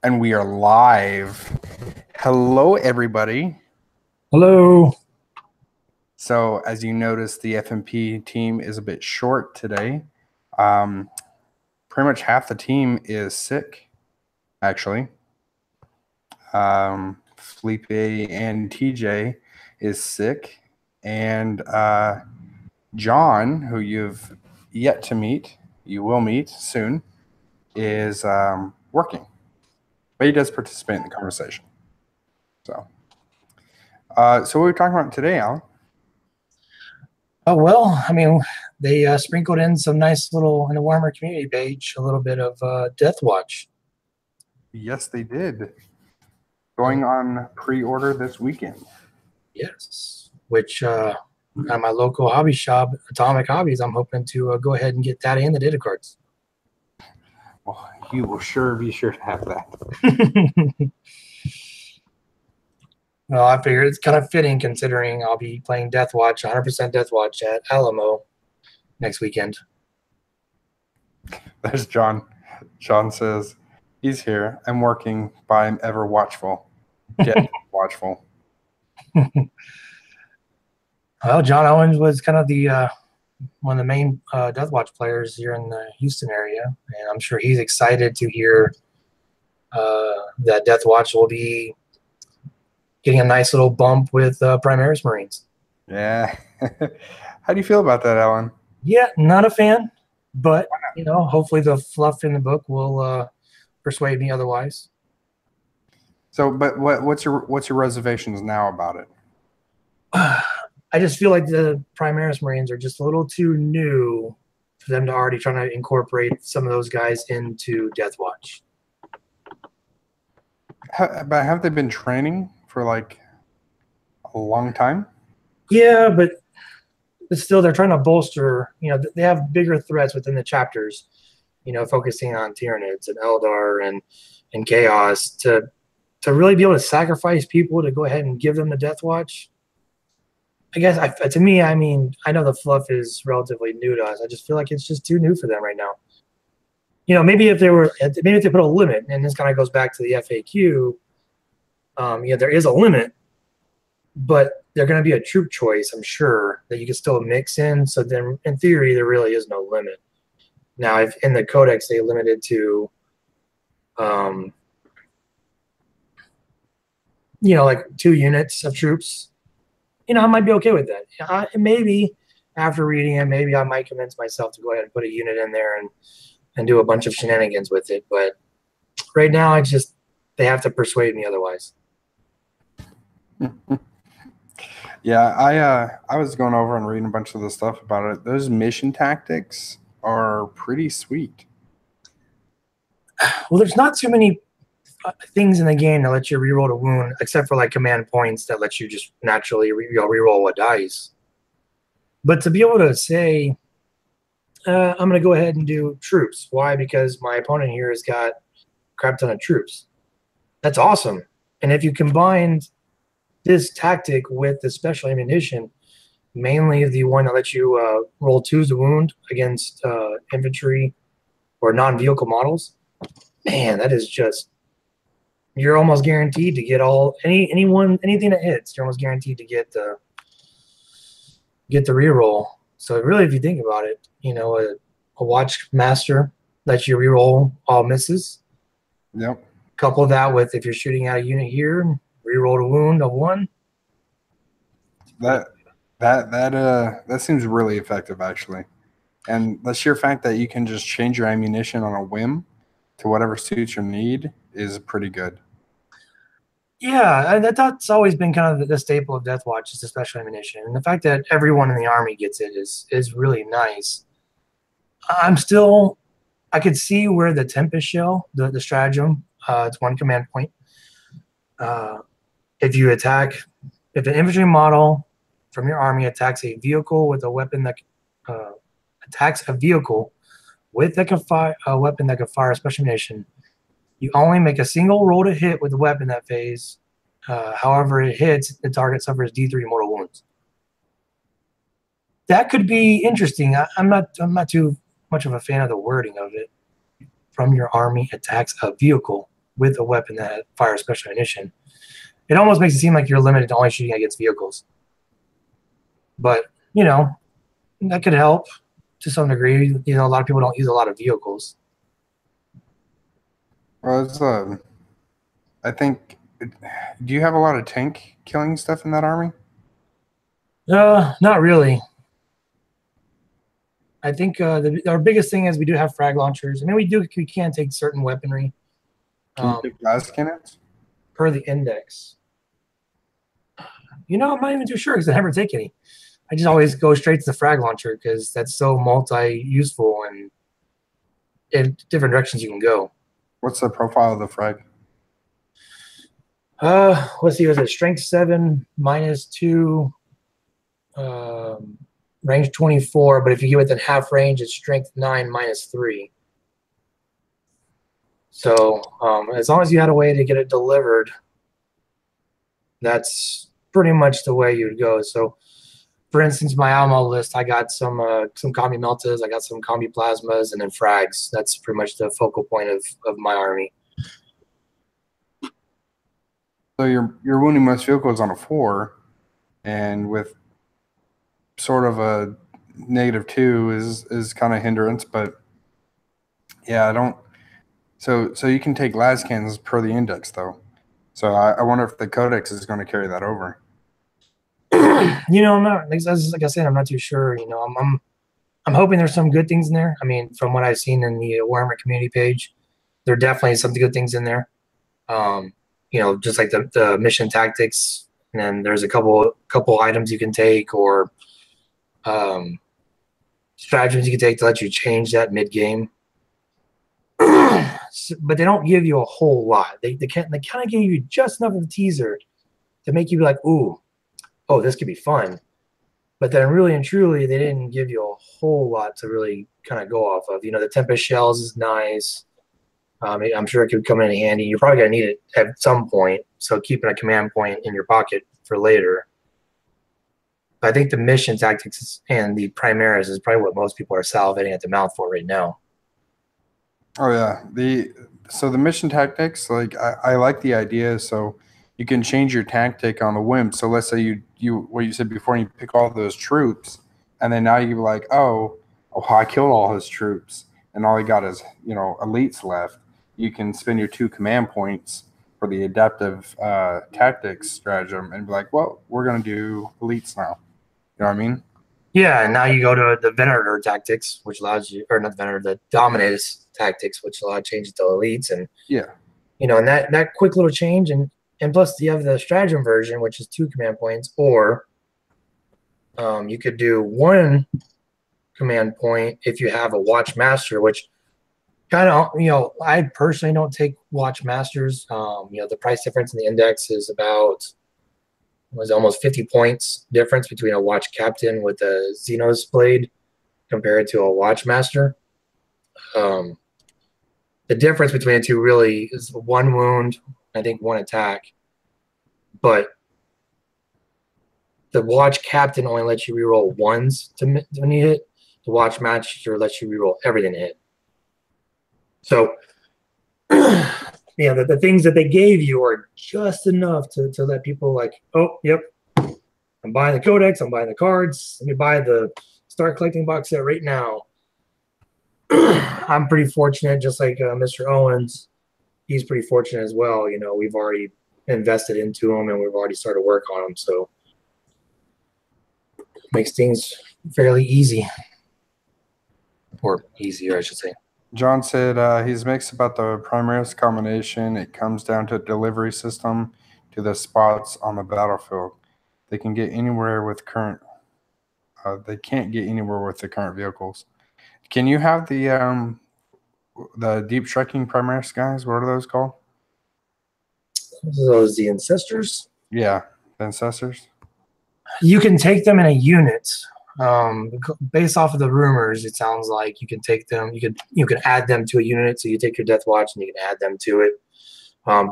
And we are live. Hello, everybody. Hello. So, as you notice, the FMP team is a bit short today. Pretty much half the team is sick, actually. Felipe and TJ is sick. And John, who you've yet to meet, you will meet soon, is working. But he does participate in the conversation. So what are we talking about today, Alan? Oh, well, I mean, they sprinkled in some nice little, in the Warhammer community page, a little bit of Deathwatch. Yes, they did. Going on pre-order this weekend. Yes. Which, at my local hobby shop, Atomic Hobbies, I'm hoping to go ahead and get that and the data cards. Well, you will be sure to have that. Well, I figured it's kind of fitting considering I'll be playing Deathwatch, 100% Deathwatch at Alamo next weekend. There's John. John says, he's here. I'm working, but I'm ever watchful. Get watchful. Well, John Owens was kind of the one of the main Deathwatch players here in the Houston area, and I'm sure he's excited to hear that Deathwatch will be getting a nice little bump with Primaris Marines. Yeah. How do you feel about that, Alan? Yeah, not a fan, but hopefully the fluff in the book will persuade me otherwise. So, but what's your reservations now about it? I just feel like the Primaris Marines are just a little too new for them to already try to incorporate some of those guys into Deathwatch. But have they been training for like a long time? Yeah, but still they're trying to bolster, they have bigger threats within the chapters, focusing on Tyranids and Eldar and Chaos to really be able to sacrifice people to go ahead and give them the Deathwatch. I guess to me, I mean, I know the fluff is relatively new to us. I just feel like it's just too new for them right now. Maybe if they put a limit, and this kind of goes back to the FAQ. There is a limit, but they're going to be a troop choice, I'm sure, that you can still mix in. So then, in theory, there really is no limit. Now, if in the Codex they limited to, like 2 units of troops, I might be okay with that. Maybe after reading it, maybe I might convince myself to go ahead and put a unit in there and do a bunch of shenanigans with it. But right now, they have to persuade me otherwise. Yeah, I was going over and reading a bunch of the stuff about it. Those mission tactics are pretty sweet. Well, there's not too many things in the game that let you reroll a wound, except for like command points that let you just naturally reroll what dice. But to be able to say, I'm going to go ahead and do troops. Why? Because my opponent here has got a crap ton of troops. That's awesome. And if you combined this tactic with the special ammunition, mainly the one that lets you roll 2s to wound against infantry or non-vehicle models, man, that is just, you're almost guaranteed to get anything that hits. You're almost guaranteed to get the reroll. So really, if you think about it, a watch master lets you reroll all misses. Yep. Couple that with, if you're shooting at a unit here, reroll a wound of 1. That seems really effective, actually. And the sheer fact that you can just change your ammunition on a whim to whatever suits your need is pretty good. Yeah, that's always been kind of the staple of Deathwatch, is the special ammunition. And the fact that everyone in the army gets it is really nice. I could see where the Tempest Shell, the stratagem, it's 1 command point. If an infantry model from your army attacks a vehicle with a weapon that attacks a vehicle with a weapon that can fire special ammunition, you only make a single roll to hit with the weapon that phase. However it hits, the target suffers D3 mortal wounds. That could be interesting. I'm not too much of a fan of the wording of it. From your army attacks a vehicle with a weapon that fires special ammunition, it almost makes it seem like you're limited to only shooting against vehicles. But, you know, that could help to some degree. You know, a lot of people don't use a lot of vehicles. Well, it's I think. Do you have a lot of tank killing stuff in that army? Not really. I think our biggest thing is we do have frag launchers. I mean, we can take certain weaponry. Can you take blast cannons? Per the index. You know, I'm not even too sure because I never take any. I just always go straight to the frag launcher because that's so multi-useful and in different directions you can go. What's the profile of the frag? Let's see, was it strength 7, -2, range 24, but if you get within half range, it's strength 9, -3. So as long as you had a way to get it delivered, that's pretty much the way you'd go. So for instance, my ammo list, I got some combi meltas, I got some combi plasmas, and then frags. That's pretty much the focal point of my army. So you're wounding most vehicles on a 4, and with sort of a -2 is kind of hindrance, but yeah, I don't. So you can take las cannons per the index though. So I wonder if the Codex is going to carry that over. You know, I'm not like I said, I'm not too sure. You know, I'm hoping there's some good things in there. I mean, from what I've seen in the Warhammer community page, there are definitely some good things in there. You know, just like the mission tactics, and then there's a couple items you can take, or stratagems you can take to let you change that mid game. But they don't give you a whole lot. They kind of give you just enough of a teaser to make you be like, ooh, oh, this could be fun. But then really and truly, they didn't give you a whole lot to really kind of go off of. You know, the Tempest shells is nice. I'm sure it could come in handy. You're probably going to need it at some point. So keeping a command point in your pocket for later. I think the mission tactics and the Primaris is probably what most people are salivating at the mouth for right now. Oh yeah, the mission tactics, like I like the idea. So you can change your tactic on the whim. So let's say you what you said before, you pick all those troops, and then now you're like, oh, I killed all his troops, and all he got is elites left. You can spend your 2 command points for the adaptive tactics stratagem and be like, well, we're gonna do elites now. You know what I mean? Yeah, and now you go to the Venator tactics, which allows you, or not Venator, the Dominus tactics, which allow you to change it to elites, and yeah, and that quick little change, and plus you have the stratagem version, which is 2 command points, or you could do 1 command point if you have a Watch Master, which kind of, I personally don't take Watch Masters. The price difference in the index is about almost 50 points difference between a Watch Captain with a Xenos blade compared to a Watch Master. The difference between the two really is 1 wound, I think 1 attack. But the Watch Captain only lets you reroll 1s when you hit. The Watch Master lets you reroll everything to hit. So, the things that they gave you are just enough to let people like, oh, yep, I'm buying the Codex, I'm buying the cards, let me buy the Start Collecting box set right now. I'm pretty fortunate, just like Mr. Owens. He's pretty fortunate as well. We've already invested into them and we've already started work on them, so makes things fairly easy, or easier, I should say. John said he's mixed about the Primaris combination. It comes down to delivery system to the spots on the battlefield. They can get anywhere with current. They can't get anywhere with the current vehicles. Can you have the deep striking Primaris guys? What are those called? Those the Ancestors? Yeah, the Ancestors. You can take them in a unit. Based off of the rumors, it sounds like you can take them. You can add them to a unit. So you take your Deathwatch and you can add them to it.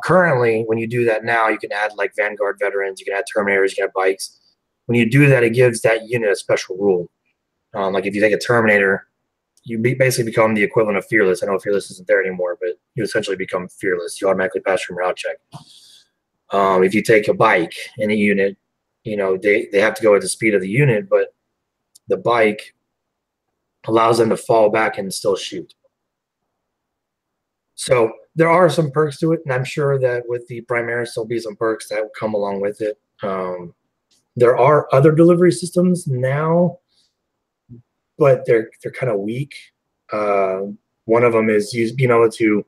Currently, when you do that now, you can add like Vanguard veterans. You can add Terminators. You can add bikes. When you do that, it gives that unit a special rule. Like if you take a Terminator, you basically become the equivalent of Fearless. I know Fearless isn't there anymore, but you essentially become fearless. You automatically pass your morale check. If you take a bike in a unit, you know, they have to go at the speed of the unit, but the bike allows them to fall back and still shoot. So there are some perks to it, and I'm sure that with the Primaris, there'll be some perks that will come along with it. There are other delivery systems now, but they're kind of weak. One of them is being able to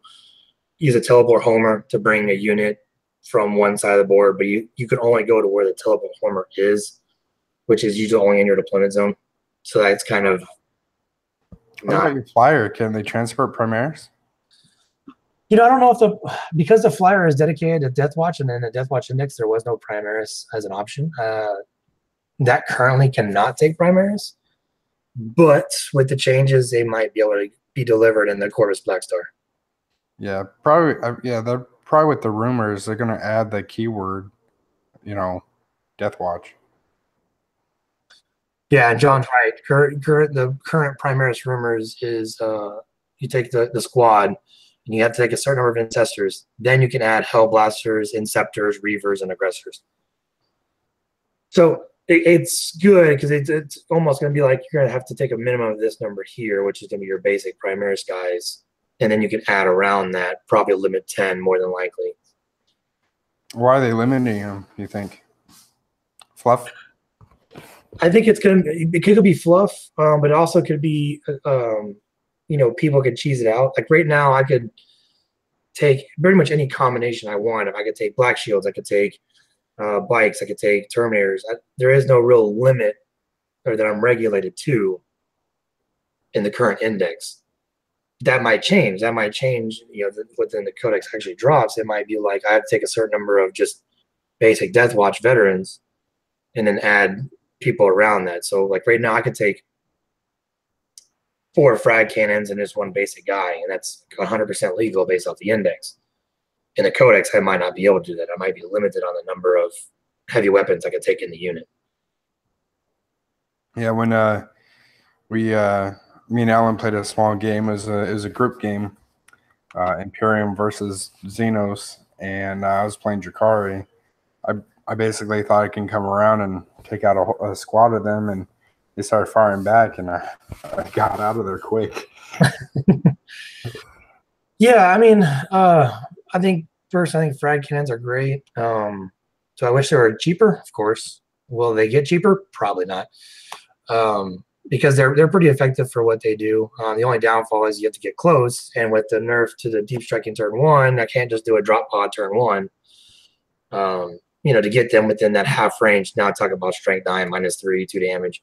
use a teleport homer to bring a unit from one side of the board, but you can only go to where the teleport homer is, which is usually only in your deployment zone. So that's kind of what about your flyer? Can they transport Primaris? You know, I don't know if because the flyer is dedicated to Deathwatch, and then the Deathwatch Index, there was no Primaris as an option. That currently cannot take Primaris, but with the changes, they might be able to be delivered in the Corvus Blackstar. Yeah, probably. Yeah, they're probably with the rumors they're going to add the keyword, you know, Deathwatch. Yeah, John's right. The current Primaris rumors is you take the squad, and you have to take a certain number of Incestors. Then you can add Hellblasters, Inceptors, Reavers, and Aggressors. So it's good because it's almost going to be like you're going to have to take a minimum of this number here, which is going to be your basic Primaris guys. And then you can add around that, probably limit 10 more than likely. Why are they limiting them, you think? Fluff? I think it could be fluff, but it also could be, you know, people could cheese it out. Like right now, I could take pretty much any combination I want. If I could take Black Shields, I could take bikes, I could take Terminators. There is no real limit or that I'm regulated to in the current index. That might change. You know, within the Codex actually drops. It might be like I have to take a certain number of just basic Deathwatch veterans and then add people around that. So like right now I could take 4 frag cannons and just 1 basic guy, and that's 100% legal based off the index. In the Codex, I might not be able to do that. I might be limited on the number of heavy weapons I could take in the unit. Yeah, when me and Alan played a small game. It was a group game, Imperium versus Xenos, and I was playing Drakari. I basically thought I can come around and take out a squad of them, and they started firing back, and I got out of there quick. Yeah, I mean, I think frag cannons are great. So I wish they were cheaper, of course. Will they get cheaper? Probably not. Because they're pretty effective for what they do. The only downfall is you have to get close, and with the nerf to the deep striking turn 1, I can't just do a drop pod turn 1. You know, to get them within that half range. Now I talk about strength 9, -3, 2 damage.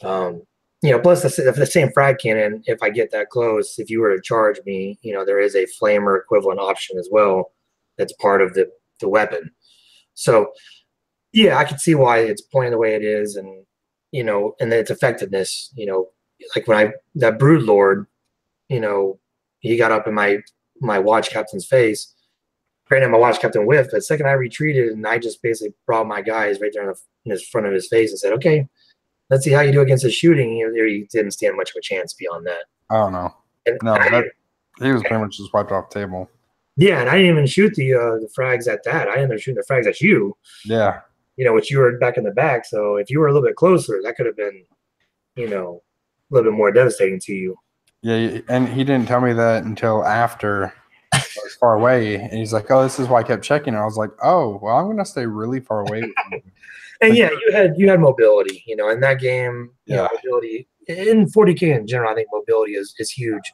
You know, plus the same frag cannon, if I get that close, if you were to charge me, you know, there is a flamer equivalent option as well that's part of the weapon. So, yeah, I can see why it's playing the way it is, and, you know, and its effectiveness, you know, like when that Brood Lord, you know, he got up in my watch captain's face. Granted, my watch captain whiffed, but the second I retreated and I just basically brought my guys right there in his front of his face and said, okay, let's see how you do against his shooting. He didn't stand much of a chance beyond that. I don't know. He was pretty much just wiped off the table. Yeah, and I didn't even shoot the frags at that. I ended up shooting the frags at you. Yeah. You know, which you were back in the back. So if you were a little bit closer, that could have been, you know, a little bit more devastating to you. Yeah, and he didn't tell me that until after I was far away. And he's like, oh, this is why I kept checking. And I was like, oh, well, I'm going to stay really far away from you. And yeah, you had mobility, you know, in that game. Yeah. You know, mobility in 40K in general, I think mobility is huge.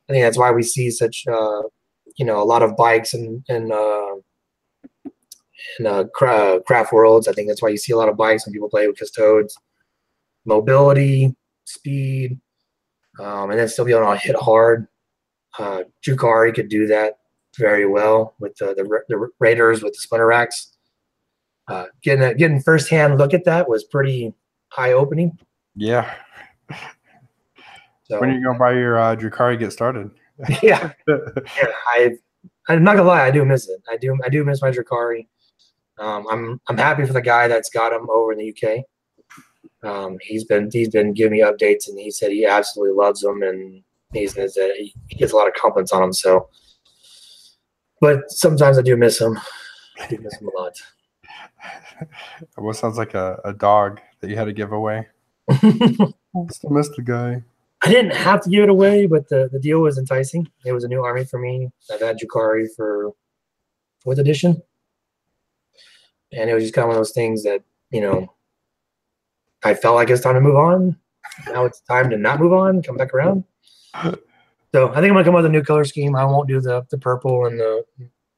I think that's why we see such, you know, a lot of bikes and craft worlds. I think that's why you see a lot of bikes when people play with Custodes. Mobility, speed, and then still be able to hit hard. Jukari could do that very well with the Raiders with the Splinter Racks. Getting firsthand look at that was pretty eye-opening. Yeah. So, when are you going to buy your Drakari get started? Yeah. I'm not gonna lie, I do miss it. I do miss my Drakari. I'm happy for the guy that's got him over in the UK. He's been giving me updates, and he said he absolutely loves them, and he says that he gets a lot of compliments on them. So But sometimes I do miss him. I do miss him a lot. What sounds like a dog that you had to give away? I still miss the guy. I didn't have to give it away, but the deal was enticing. It was a new army for me. I've had Jukari for 4th edition. And it was just kind of one of those things that, I felt like it's time to move on. Now it's time to not move on, come back around. So I think I'm going to come up with a new color scheme. I won't do the purple and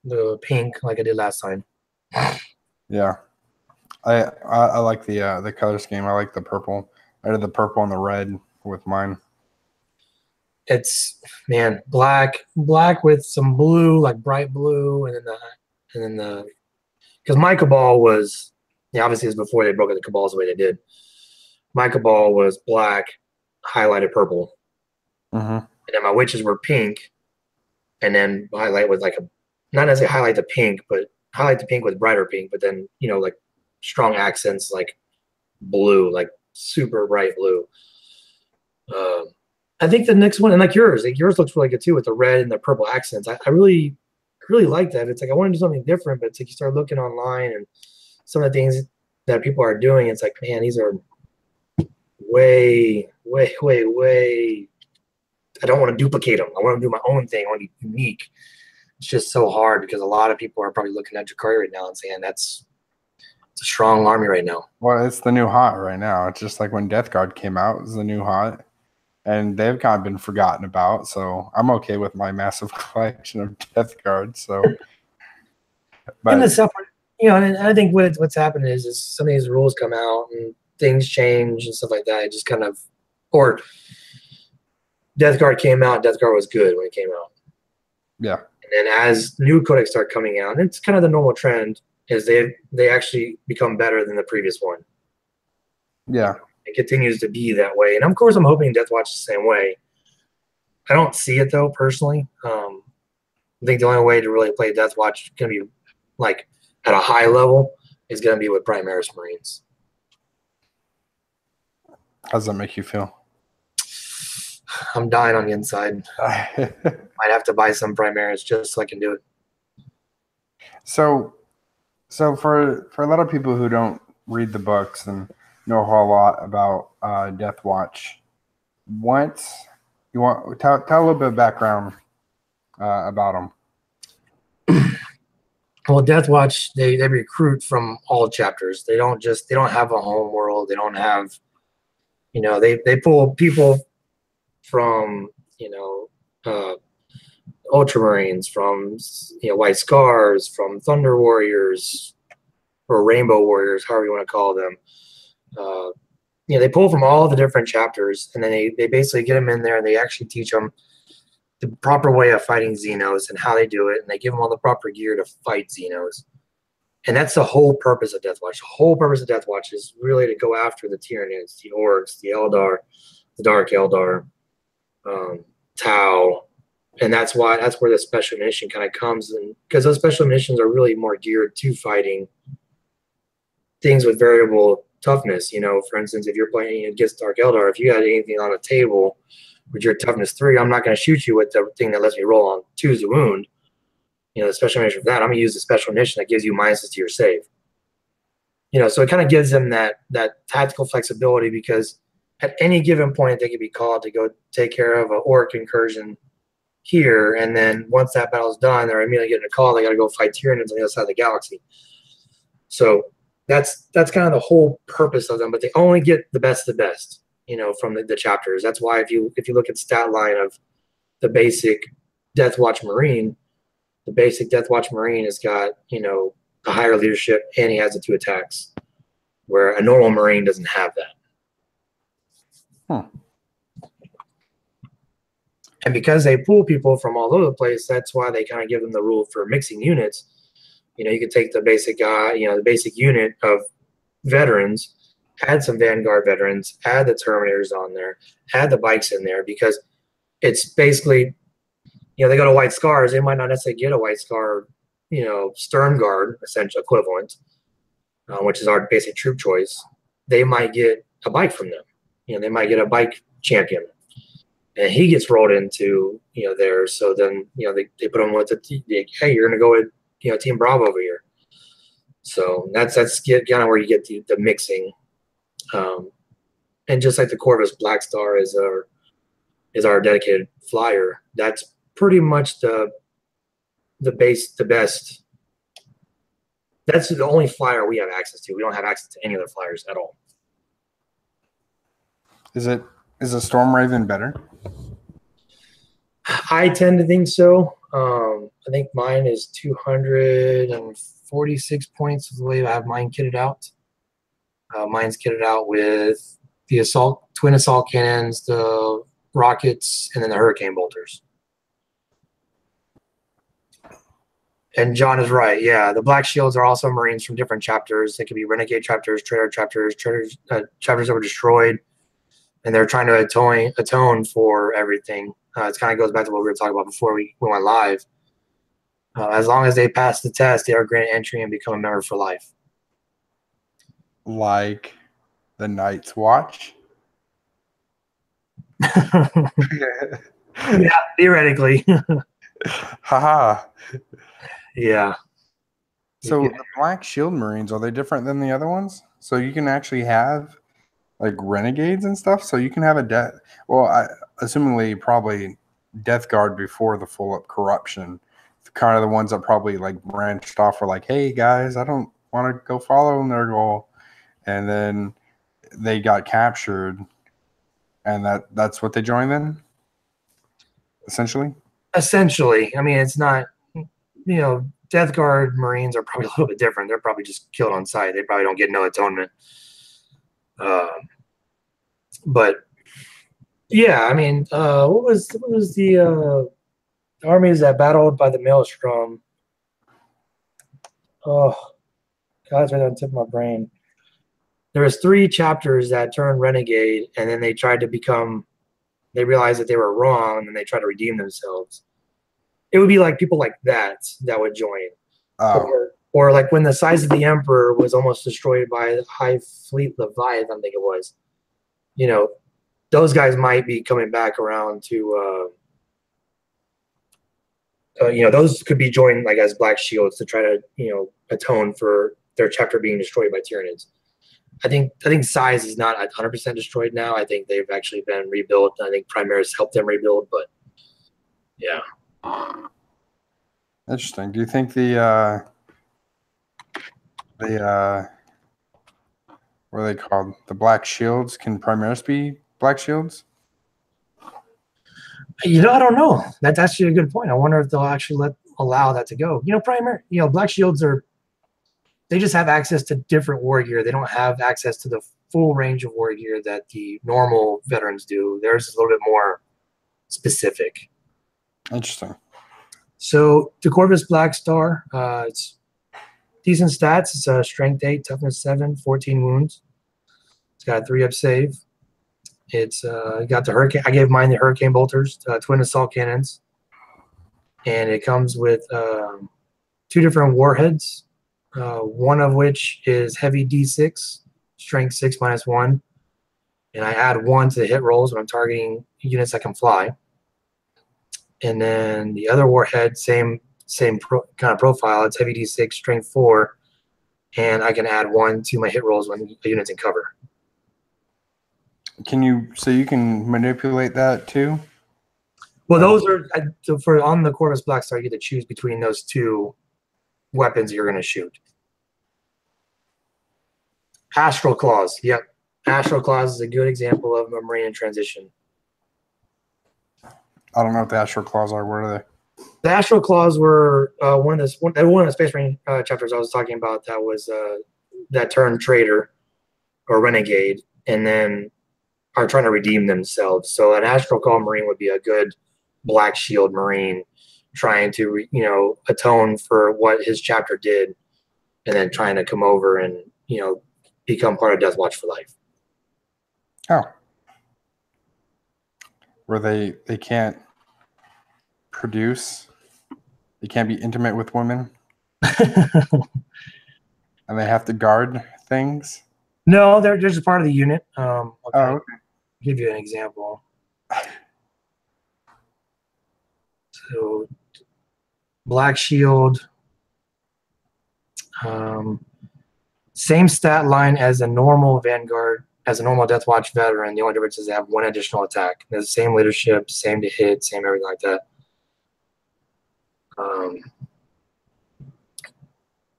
the pink like I did last time. Yeah. I like the color scheme. I like the purple. I did the purple and the red with mine. It's black with some blue, like bright blue, and then because my cabal was obviously it was before they broke the cabals the way they did. My cabal was black, highlighted purple, and then my witches were pink, and then highlight with not necessarily highlight the pink, but highlight the pink with brighter pink, but then like strong accents like blue, like super bright blue. I think the next one, and like yours looks really good too with the red and the purple accents. I really like that. It's like I want to do something different, but it's like you start looking online and some of the things that people are doing. It's like, man, these are way. I don't want to duplicate them. I want to do my own thing. I want to be unique. It's just so hard because a lot of people are probably looking at Jukari right now and saying it's a strong army right now. Well, it's the new hot right now. It's just like when Death Guard came out, it was the new hot. And they've kind of been forgotten about, so I'm okay with my massive collection of Death Guards. So, but and the stuff, and I think what's happened is some of these rules come out and things change and stuff like that. It just kind of, or Death Guard came out. Death Guard was good when it came out. Yeah. And then as new codex start coming out, and it's kind of the normal trend, is they actually become better than the previous one. Yeah. It continues to be that way. And of course, I'm hoping Deathwatch is the same way. I don't see it, though, personally. I think the only way to really play Deathwatch going to be, like, at a high level is going to be with Primaris Marines. How does that make you feel? I'm dying on the inside. Might have to buy some Primaris just so I can do it. So for a lot of people who don't read the books and know a whole lot about Deathwatch, what you want? Tell a little bit of background about them. Well, Deathwatch, they recruit from all chapters. They don't have a home world. They don't have, they pull people from, Ultramarines, from, White Scars, from Thunder Warriors, or Rainbow Warriors, however you want to call them. They pull from all the different chapters, and then they basically get them in there, and they actually teach them the proper way of fighting Xenos and how they do it, and they give them all the proper gear to fight Xenos. And that's the whole purpose of Deathwatch. The whole purpose of Deathwatch is really to go after the Tyranids, the Orcs, the Eldar, the Dark Eldar, Tau, and that's where the special mission kind of comes in, because those special missions are really more geared to fighting things with variable toughness. For instance, if you're playing against Dark Eldar, if you had anything on a table with your toughness 3, I'm not going to shoot you with the thing that lets me roll on 2's a wound. The special mission for that, I'm going to use the special mission that gives you minuses to your save. So it kind of gives them that tactical flexibility, because at any given point they could be called to go take care of an orc incursion here, and then once that battle's done, they're immediately getting a call. They got to go fight Tyranids on the other side of the galaxy. So that's kind of the whole purpose of them. But they only get the best of the best, from the chapters. That's why if you look at stat line of the basic Deathwatch Marine, the basic Deathwatch Marine has got a higher leadership, and he has the 2 attacks, where a normal Marine doesn't have that. And because they pull people from all over the place, that's why they kind of give them the rule for mixing units. You could take the basic guy, the basic unit of veterans, add some Vanguard veterans, add the Terminators on there, add the bikes in there, because it's basically, they go to White Scars. They might not necessarily get a White Scar, Stern Guard, essential equivalent, which is our basic troop choice. They might get a bike from them. They might get a bike champion. and he gets rolled into there. So then they put him with hey, you're gonna go with Team Bravo over here. So that's kind of where you get the mixing, and just like the Corvus Black Star is our dedicated flyer. That's pretty much the best. That's the only flyer we have access to. We don't have access to any other flyers at all. Is a Storm Raven better? I tend to think so. I think mine is 246 points is the way I have mine kitted out. Mine's kitted out with the twin assault cannons, the rockets, and then the hurricane bolters. And John is right. Yeah, the Black Shields are also Marines from different chapters. They could be Renegade chapters, Traitor chapters, chapters that were destroyed, and they're trying to atone for everything. It kind of goes back to what we were talking about before we went live. As long as they pass the test, they are granted entry and become a member for life. Like the Night's Watch? Yeah, theoretically. Haha. Yeah. So the Black Shield Marines, are they different than the other ones? So you can actually have like renegades and stuff. So you can have assumingly probably Death Guard before the full up corruption. Kind of the ones that probably like branched off were like, hey guys, I don't want to go follow their goal. And then they got captured, and that's what they joined then? Essentially? Essentially. I mean, it's not, Death Guard Marines are probably a little bit different. They're probably just killed on sight. They probably don't get no atonement. But yeah, I mean, what was the armies that battled by the Maelstrom? Oh, God, it's right on the tip of my brain. There was 3 chapters that turned renegade, and then they tried to they realized that they were wrong, and they tried to redeem themselves. It would be like people like that would join. Oh. Or like when the Size of the Emperor was almost destroyed by the High Fleet Leviathan, I think it was. Those guys might be coming back around to, those could be joined like as Black Shields to try to, atone for their chapter being destroyed by Tyranids. I think Size is not 100% destroyed now. I think they've actually been rebuilt. I think Primaris helped them rebuild, but yeah. Interesting. Do you think the what are they called? The Black Shields can Primaris be Black Shields? I don't know. That's actually a good point. I wonder if they'll actually allow that to go. Black Shields they just have access to different war gear. They don't have access to the full range of war gear that the normal veterans do. Theirs is a little bit more specific. Interesting. So the Corvus Black Star, it's decent stats. It's a strength 8, toughness 7, 14 wounds. It's got a 3-up save. It's got the hurricane. I gave mine the hurricane bolters, twin assault cannons, and it comes with 2 different warheads. One of which is heavy D6, strength 6 -1, and I add 1 to the hit rolls when I'm targeting units that can fly. And then the other warhead, same kind of profile. It's heavy D6, strength 4, and I can add 1 to my hit rolls when the unit's in cover. So you can manipulate that too? Well, those are on the Corvus Black Star. You get to choose between those 2 weapons you're going to shoot. Astral Claws. Yep. Astral Claws is a good example of a Marine in transition. I don't know what the Astral Claws are. What are they? The Astral Claws were one of the Space Marine chapters I was talking about that was that turned traitor or renegade and then are trying to redeem themselves. So an Astral Claw Marine would be a good Black Shield Marine trying to, atone for what his chapter did and then trying to come over and, become part of Deathwatch for life. Oh. Where they can't produce, they can't be intimate with women, and they have to guard things? No, they're just part of the unit. Okay. Give you an example. So Black Shield, same stat line as a normal Vanguard, as a normal Deathwatch veteran. The only difference is they have one additional attack. They're the same leadership, same to hit, same everything like that.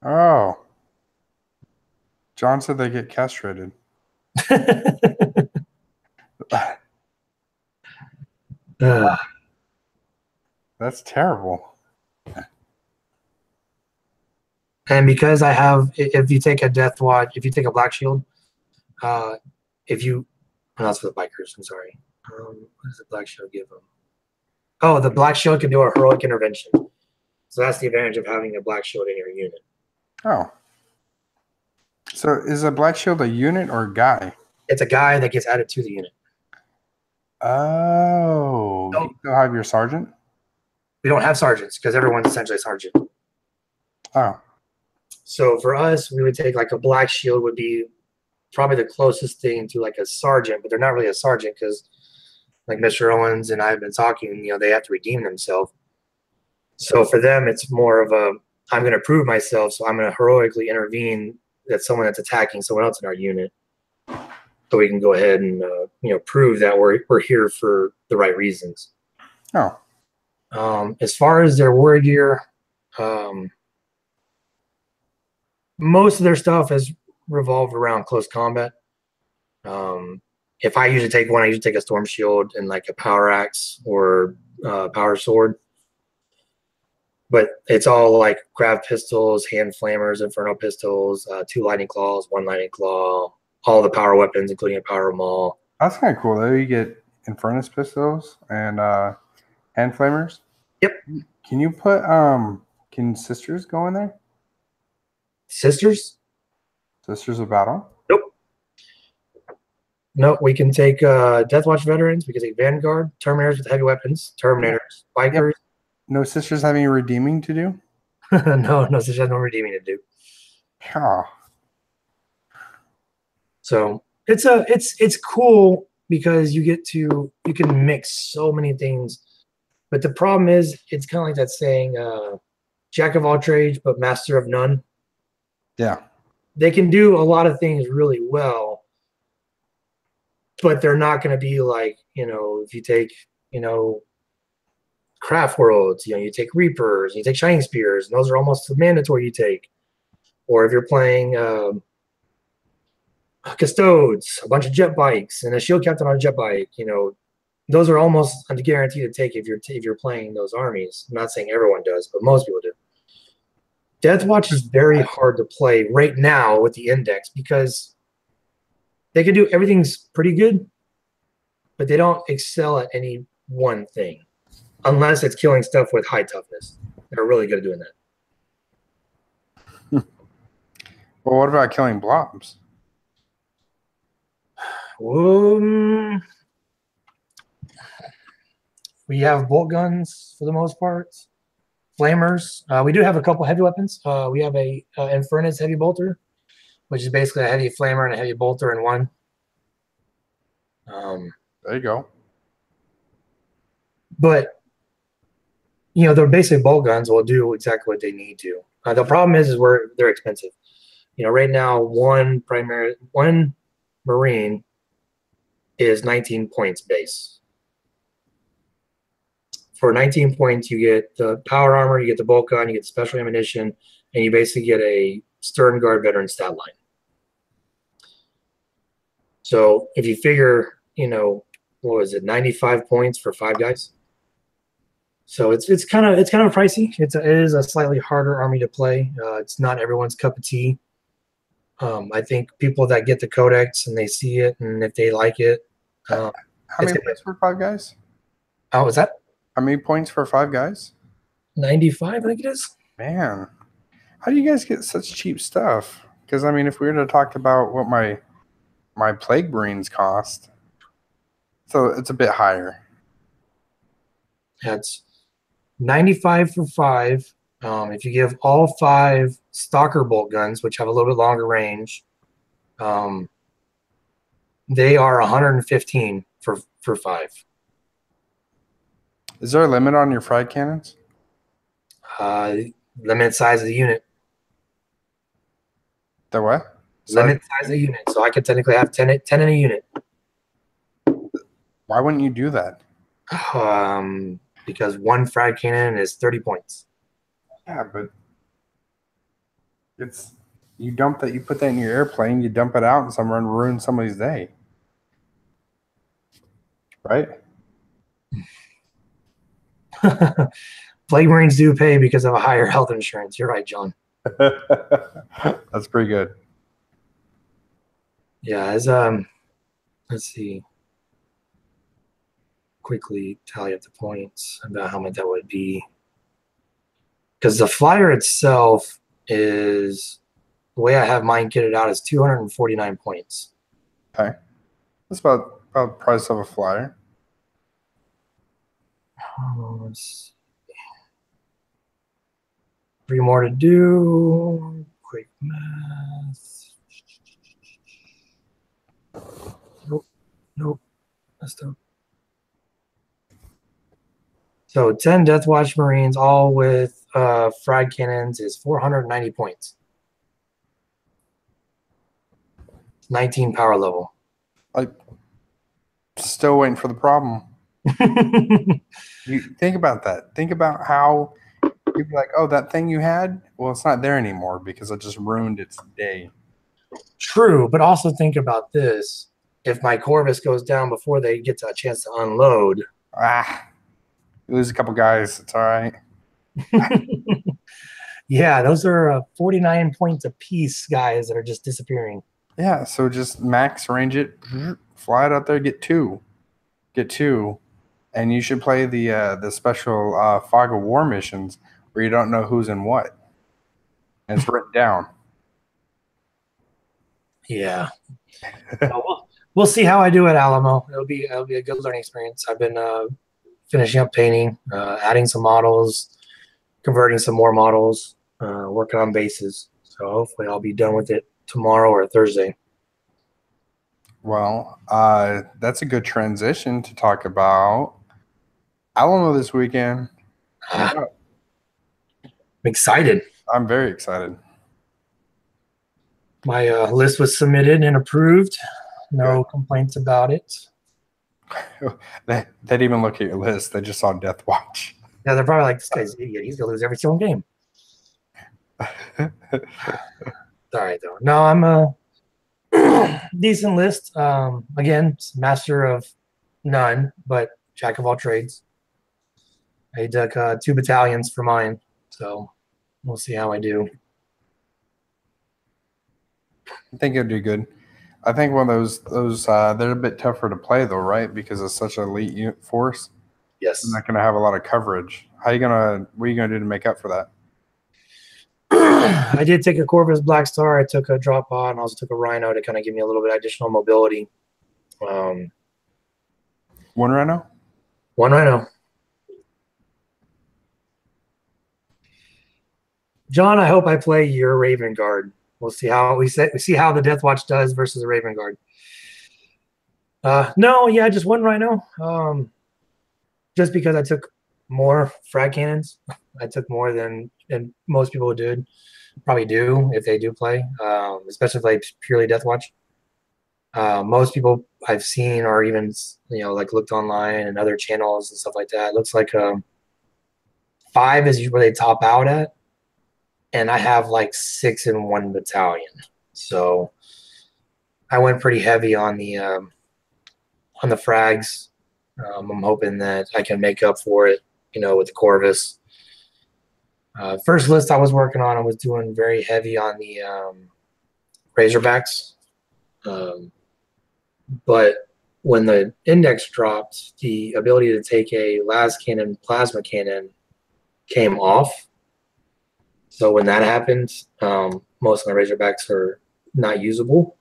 Oh. John said they get castrated. That's terrible. And because I have, if you take a Deathwatch, if you take a Black Shield, if you, oh, that's for the bikers, I'm sorry. What does the Black Shield give them? Oh, the Black Shield can do a heroic intervention. So that's the advantage of having a Black Shield in your unit. Oh. So is a Black Shield a unit or a guy? It's a guy that gets added to the unit. Oh. You still have your sergeant? We don't have sergeants because everyone's essentially a sergeant. Oh. So for us, we would take like a Black Shield would be probably the closest thing to like a sergeant, but they're not really a sergeant because like Mr. Owens and I have been talking, they have to redeem themselves. So for them, it's more of a, I'm going to prove myself, so I'm going to heroically intervene that someone that's attacking someone else in our unit, so we can go ahead and prove that we're here for the right reasons. Oh. As far as their war gear, most of their stuff has revolved around close combat. If I usually take one, I usually take a storm shield and like a power axe or power sword. But it's all like grav pistols, hand flammers, inferno pistols, 2 lightning claws, 1 lightning claw, all the power weapons, including a power maul. That's kind of cool, though. You get infernus pistols and hand flamers. Yep. Can you put can sisters go in there? Sisters? Sisters of Battle? Nope. No, we can take Deathwatch veterans. We can take Vanguard, Terminators with heavy weapons, Terminators, Bikers. Yep. No sisters have any redeeming to do? No sisters have no redeeming to do. Oh. So it's cool because you can mix so many things. But the problem is it's kind of like that saying, jack of all trades, but master of none. Yeah. They can do a lot of things really well, but they're not going to be like, if you take, craft worlds, you take Reapers, you take Shining Spears, and those are almost mandatory you take. Or if you're playing Custodes, a bunch of jet bikes, and a shield captain on a jet bike, those are almost guaranteed to take if you're playing those armies. I'm not saying everyone does, but most people do. Deathwatch is very hard to play right now with the index because they can do everything's pretty good, but they don't excel at any one thing unless it's killing stuff with high toughness. They're really good at doing that. Well, what about killing blobs? We have bolt guns for the most part. Flamers. We do have a couple heavy weapons. We have a Infernus heavy bolter, which is basically a heavy flamer and a heavy bolter in one. There you go. But their basic bolt guns will do exactly what they need to. The problem is they're expensive. Right now one Marine is 19 points base. For 19 points, you get the power armor, you get the bolt gun, you get the special ammunition, and you basically get a Stern Guard veteran stat line. So if you figure, what was it, 95 points for 5 guys? So it's kind of pricey. It is a slightly harder army to play. It's not everyone's cup of tea. I think people that get the Codex and they see it, and if they like it, how many points for 5 guys? Oh, was that? How many points for 5 guys? 95, I think it is. Man, how do you guys get such cheap stuff? Because if we were to talk about what my Plague Marines cost, so it's a bit higher. That's 95 for 5. If you give all 5 Stalker bolt guns, which have a little bit longer range, they are 115 for 5. Is there a limit on your frag cannons? Limit size of the unit. The what? Limit size of the unit. So I could technically have 10 in a unit. Why wouldn't you do that? Because one frag cannon is 30 points. Yeah, but it's you dump that. You put that in your airplane. You dump it out, and someone ruins somebody's day. Right? Plague Marines do pay because of a higher health insurance. You're right, John. That's pretty good. Yeah, as let's see. Quickly tally up the points about how much that would be. Because the flyer itself is the way I have mine kitted out is 249 points. Okay. That's about the price of a flyer. Let's see. 3 more to do. Quick math. Nope. Messed up. So 10 Deathwatch Marines, all with frag cannons, is 490 points. 19 power level. Like, still waiting for the problem. You think about that. Think about how you'd be like, oh, that thing you had, well, it's not there anymore because it just ruined its day. True, but also think about this. If my Corvus goes down before they get a chance to unload. You lose a couple guys. It's all right. Yeah, those are 49 points apiece guys that are just disappearing. Yeah, so just max range it, fly it out there, get two, and you should play the special Fog of War missions where you don't know who's in what, and it's written down. Yeah, we'll see how I do at Alamo. It'll be a good learning experience. I've been finishing up painting, adding some models, converting some more models, working on bases. So hopefully I'll be done with it tomorrow or Thursday. Well, that's a good transition to talk about Alamo this weekend. I'm excited. I'm very excited. My list was submitted and approved. No complaints about it. They didn't even look at your list. They just saw Deathwatch. Yeah, they're probably like, this guy's an idiot. He's going to lose every single game. All right, though. No, I'm a decent list. Again, master of none, but jack of all trades. I took 2 battalions for mine, so we'll see how I do. I think it'll do good. I think one of those they're a bit tougher to play though, right? Because it's such an elite force. Yes. They're not going to have a lot of coverage. What are you gonna do to make up for that? I did take a Corvus Black Star. I took a drop pod and also took a Rhino to kind of give me a little bit additional mobility. One Rhino? One Rhino. John, I hope I play your Raven Guard. We'll see how we see how the Deathwatch does versus the Raven Guard. No, yeah, just one Rhino. Just because I took more frag cannons. I took more than most people did. Probably do if they do play, especially if they purely Deathwatch. Most people I've seen or even like looked online and other channels and stuff like that. It looks like 5 is where they top out at. And I have like 6 in 1 battalion, so I went pretty heavy on the frags. I'm hoping that I can make up for it, with the Corvus. First list I was working on, I was doing very heavy on the Razorbacks, but when the index dropped, the ability to take a las cannon plasma cannon came off. So when that happened, most of my Razorbacks are not usable.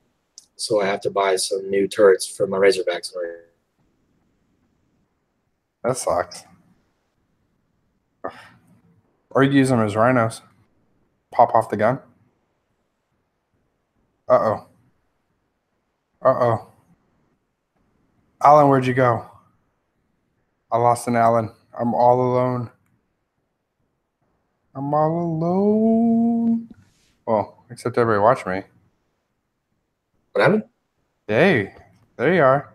So I have to buy some new turrets for my Razorbacks. That sucks. Or you use them as rhinos. Pop off the gun. Uh-oh. Uh-oh. Alan, where'd you go? I lost an Alan. I'm all alone. I'm all alone. Well, except everybody watch me. What happened? Hey, there you are.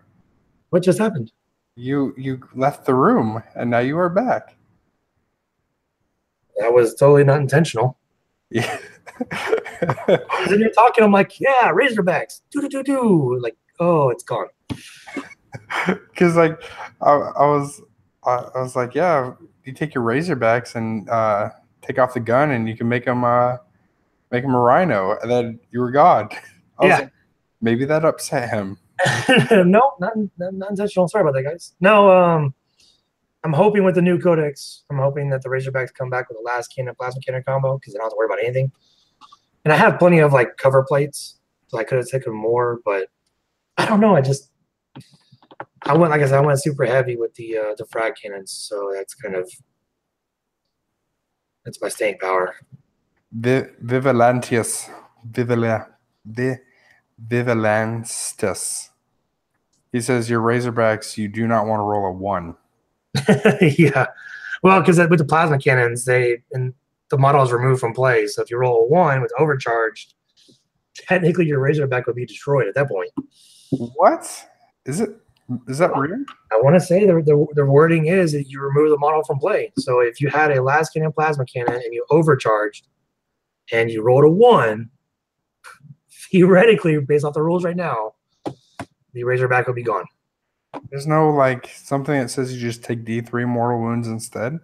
What just happened? You left the room and now you are back. That was totally not intentional. Yeah. I was in here talking. I'm like, yeah, Razorbacks. Do. Like, oh, it's gone. Because like I was like, yeah, you take your Razorbacks and take off the gun and you can make them a rhino, and then you were gone. I was Yeah. like, maybe that upset him. No, not intentional. Sorry about that, guys. No, I'm hoping with the new Codex, I'm hoping that the Razorbacks come back with a last cannon plasma cannon combo because I don't have to worry about anything. And I have plenty of like cover plates, so I could have taken more, but I don't know. I went, like I said, I went super heavy with the frag cannons, so that's my staying power. Vivalantius. Vivalantis. He says your Razorbacks, you do not want to roll a 1. Yeah, well, because with the plasma cannons, the model is removed from play. So if you roll a 1 with overcharged, technically your Razorback would be destroyed at that point. What? Is that real? I want to say the wording is that you remove the model from play. So if you had a last cannon plasma cannon and you overcharged and you rolled a 1, theoretically, based off the rules right now, the Razorback would be gone. There's no like something that says you just take D3 mortal wounds instead?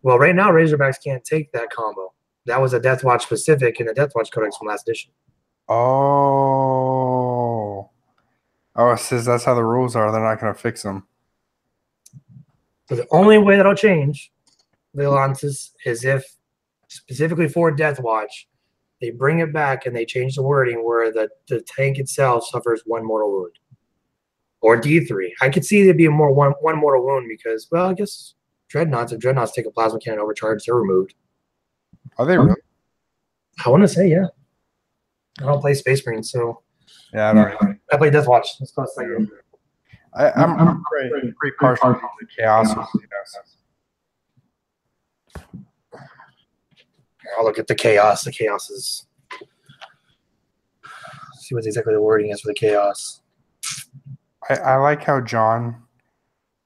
Well, right now Razorbacks can't take that combo. That was a Deathwatch specific in the Deathwatch Codex from last edition. Oh, it says that's how the rules are. They're not going to fix them. So the only way that'll change Vigilantes is if, specifically for Deathwatch, they bring it back and they change the wording where the tank itself suffers 1 mortal wound. Or D3. I could see there being one mortal wound because, well, I guess Dreadnoughts, if Dreadnoughts take a plasma cannon overcharge, they're removed. Are they really? I want to say, yeah. I don't play Space Marines, so. Yeah, I don't. I play Deathwatch. Let's go second. I'm pretty partial to Chaos. I'll look at the Chaos. The Chaos is. See what exactly the wording is for the Chaos. I like how John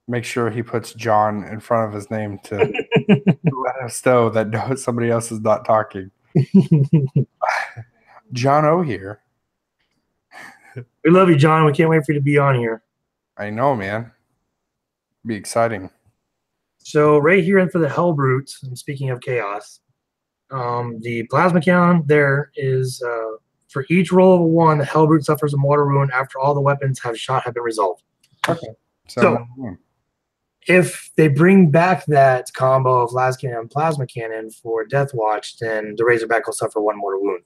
makes sure he puts John in front of his name to let us know that somebody else is not talking. John O here. We love you, John. We can't wait for you to be on here. I know, man. Be exciting. So right here for the Hellbrute, and speaking of Chaos, the Plasma Cannon there is for each roll of a 1, the Hellbrute suffers a mortal wound after all the weapons have been resolved. Okay. So if they bring back that combo of Las Cannon and Plasma Cannon for Deathwatch, then the Razorback will suffer 1 mortal wound.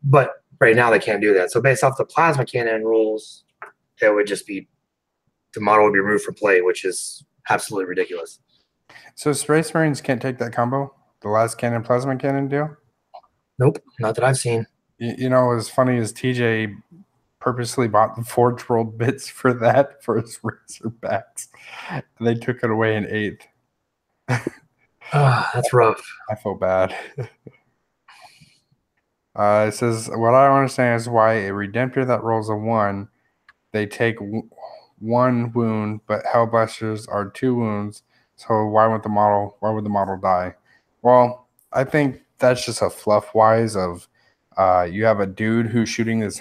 But right now they can't do that. So based off the Plasma Cannon rules, it would just be the model would be removed from play, which is absolutely ridiculous. So Space Marines can't take that combo? The Las Cannon Plasma Cannon deal? Nope, not that I've seen. You know, as funny as TJ purposely bought the Forge World bits for that for his Razorbacks. They took it away in 8th. That's rough. I feel bad. It says, what I don't understand is why a Redemptor that rolls a 1, they take 1 wound, but Hellblasters are 2 wounds. So why would the model die? Well, I think that's just a fluff wise of you have a dude who's shooting this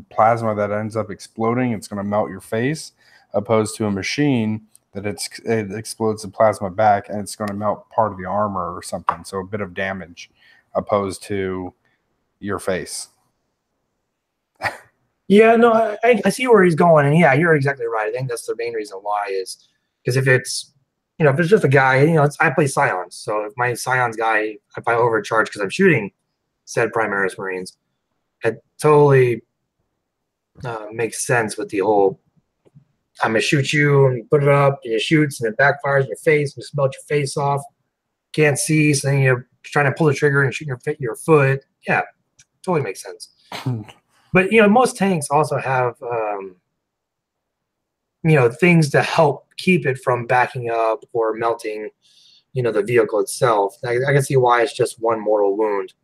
plasma that ends up exploding. It's going to melt your face, opposed to a machine that it explodes the plasma back and it's going to melt part of the armor or something. So a bit of damage opposed to your face. Yeah, no, I see where he's going, and yeah, you're exactly right. I think that's the main reason why is because if it's just a guy, I play Scions, so if my Scions guy, if I overcharge because I'm shooting said Primaris Marines, it totally makes sense with the whole I'm gonna shoot you and you put it up and it shoots and it backfires in your face and you smelt your face off, can't see, so then you're trying to pull the trigger and shoot your foot. Yeah, totally makes sense. But most tanks also have things to help keep it from backing up or melting, the vehicle itself. I can see why it's just one mortal wound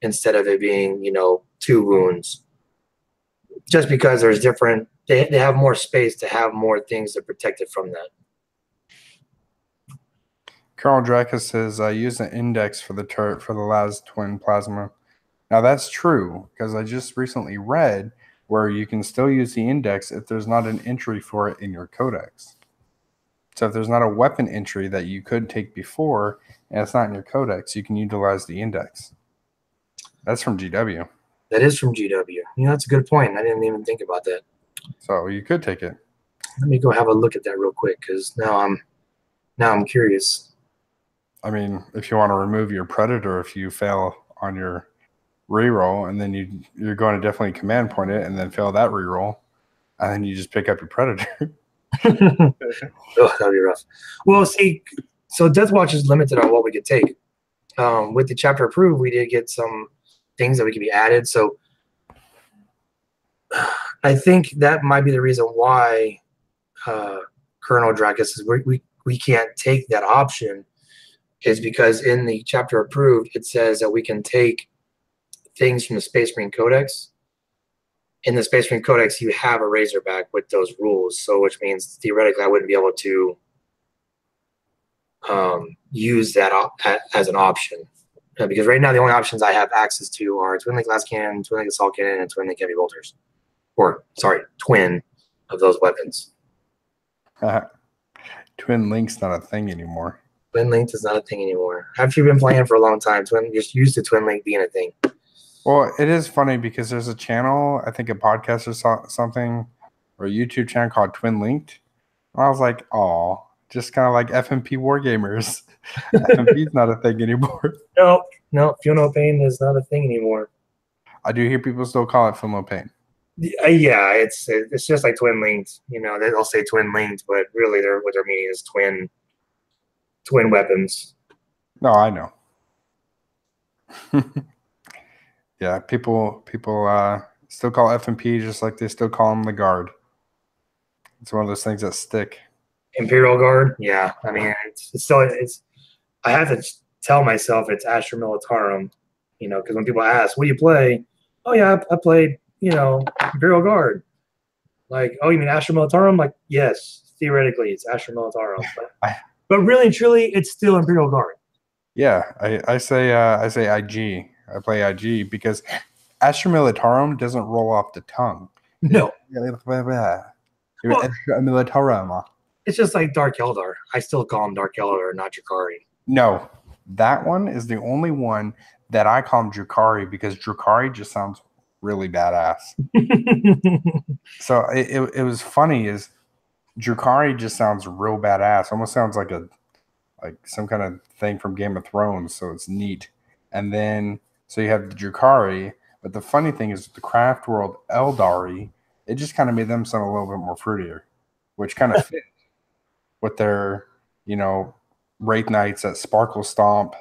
instead of it being, 2 wounds. Just because there's different, they have more space to have more things to protect it from that. Carl Dracus says, I use an index for the turret for the last twin plasma. Now that's true, because I just recently read where you can still use the index if there's not an entry for it in your codex. So if there's not a weapon entry that you could take before, and it's not in your codex, you can utilize the index. That's from GW. That is from GW. That's a good point. I didn't even think about that. So you could take it. Let me go have a look at that real quick, because now I'm curious. I mean, if you want to remove your predator, if you fail on your reroll, and then you're going to definitely command point it, and then fail that reroll, and then you just pick up your predator. Oh, that'd be rough. Well, see, so Deathwatch is limited on what we could take. With the chapter approved, we did get some things that we could be added. So I think that might be the reason why Colonel Dracus is we can't take that option, is because in the chapter approved, it says that we can take things from the Space Marine Codex. In the Space Marine Codex, you have a Razorback with those rules, so which means theoretically I wouldn't be able to use that as an option, because right now the only options I have access to are Twin Link Last Cannon, Twin Link Assault Cannon, and Twin Link Heavy Bolters, or sorry, twin of those weapons. Twin Link's not a thing anymore. Twin Link is not a thing anymore. After you've been playing for a long time, just used to Twin Link being a thing. Well, it is funny because there's a channel, I think a podcast or something, or a YouTube channel called Twin Linked. And I was like, oh, just kind of like FMP Wargamers. FMP's not a thing anymore. No, Feel No Pain is not a thing anymore. I do hear people still call it Feel No Pain. Yeah, it's just like Twin Linked. They'll say Twin Linked, but really what they're meaning is twin weapons. No, I know. Yeah, people still call FMP just like they still call them the Guard. It's one of those things that stick. Imperial Guard, yeah. I mean, it's still I have to tell myself it's Astra Militarum, because when people ask, "What do you play?" Oh yeah, I played, Imperial Guard. Like, oh, you mean Astra Militarum? Like, yes, theoretically it's Astra Militarum, but really and truly, it's still Imperial Guard. Yeah, I say IG. I play IG because Astra Militarum doesn't roll off the tongue. No. Militarum. It's just like Dark Eldar. I still call him Dark Eldar, not Drukhari. No, that one is the only one that I call him Drukhari because Drukhari just sounds really badass. So it was funny is Drukhari just sounds real badass. Almost sounds like some kind of thing from Game of Thrones. So it's neat. And then so you have the Drukhari, but the funny thing is the Craft World Eldari, it just kind of made them sound a little bit more fruitier, which kind of fit with their, Wraith Knights that Sparkle Stomp,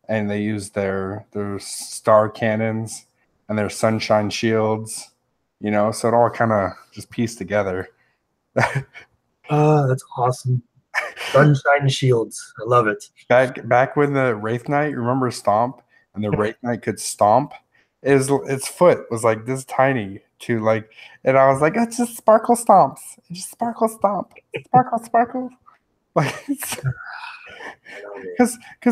and they use their star cannons and their sunshine shields, so it all kind of just pieced together. That's awesome. Sunshine shields. I love it. Back when the Wraith Knight, remember Stomp? And the Wraith Knight could stomp. Its foot was like this tiny and I was like, it's just Sparkle Stomps. It's just Sparkle Stomp. Sparkle. Like, because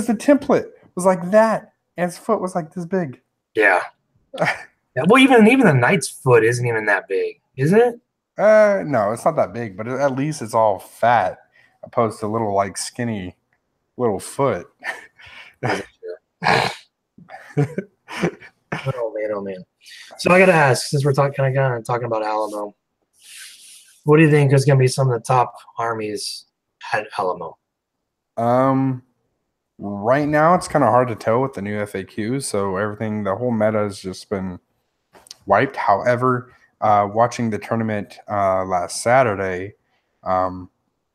the template was like that, and its foot was like this big. Yeah. Well, even the Knight's foot isn't even that big, isn't it? No, it's not that big, but at least it's all fat, opposed to little skinny little foot. Oh man. So I gotta ask, since we're talking about Alamo, what do you think is gonna be some of the top armies at Alamo? Right now it's kind of hard to tell with the new FAQs, so the whole meta has just been wiped. However, watching the tournament last Saturday at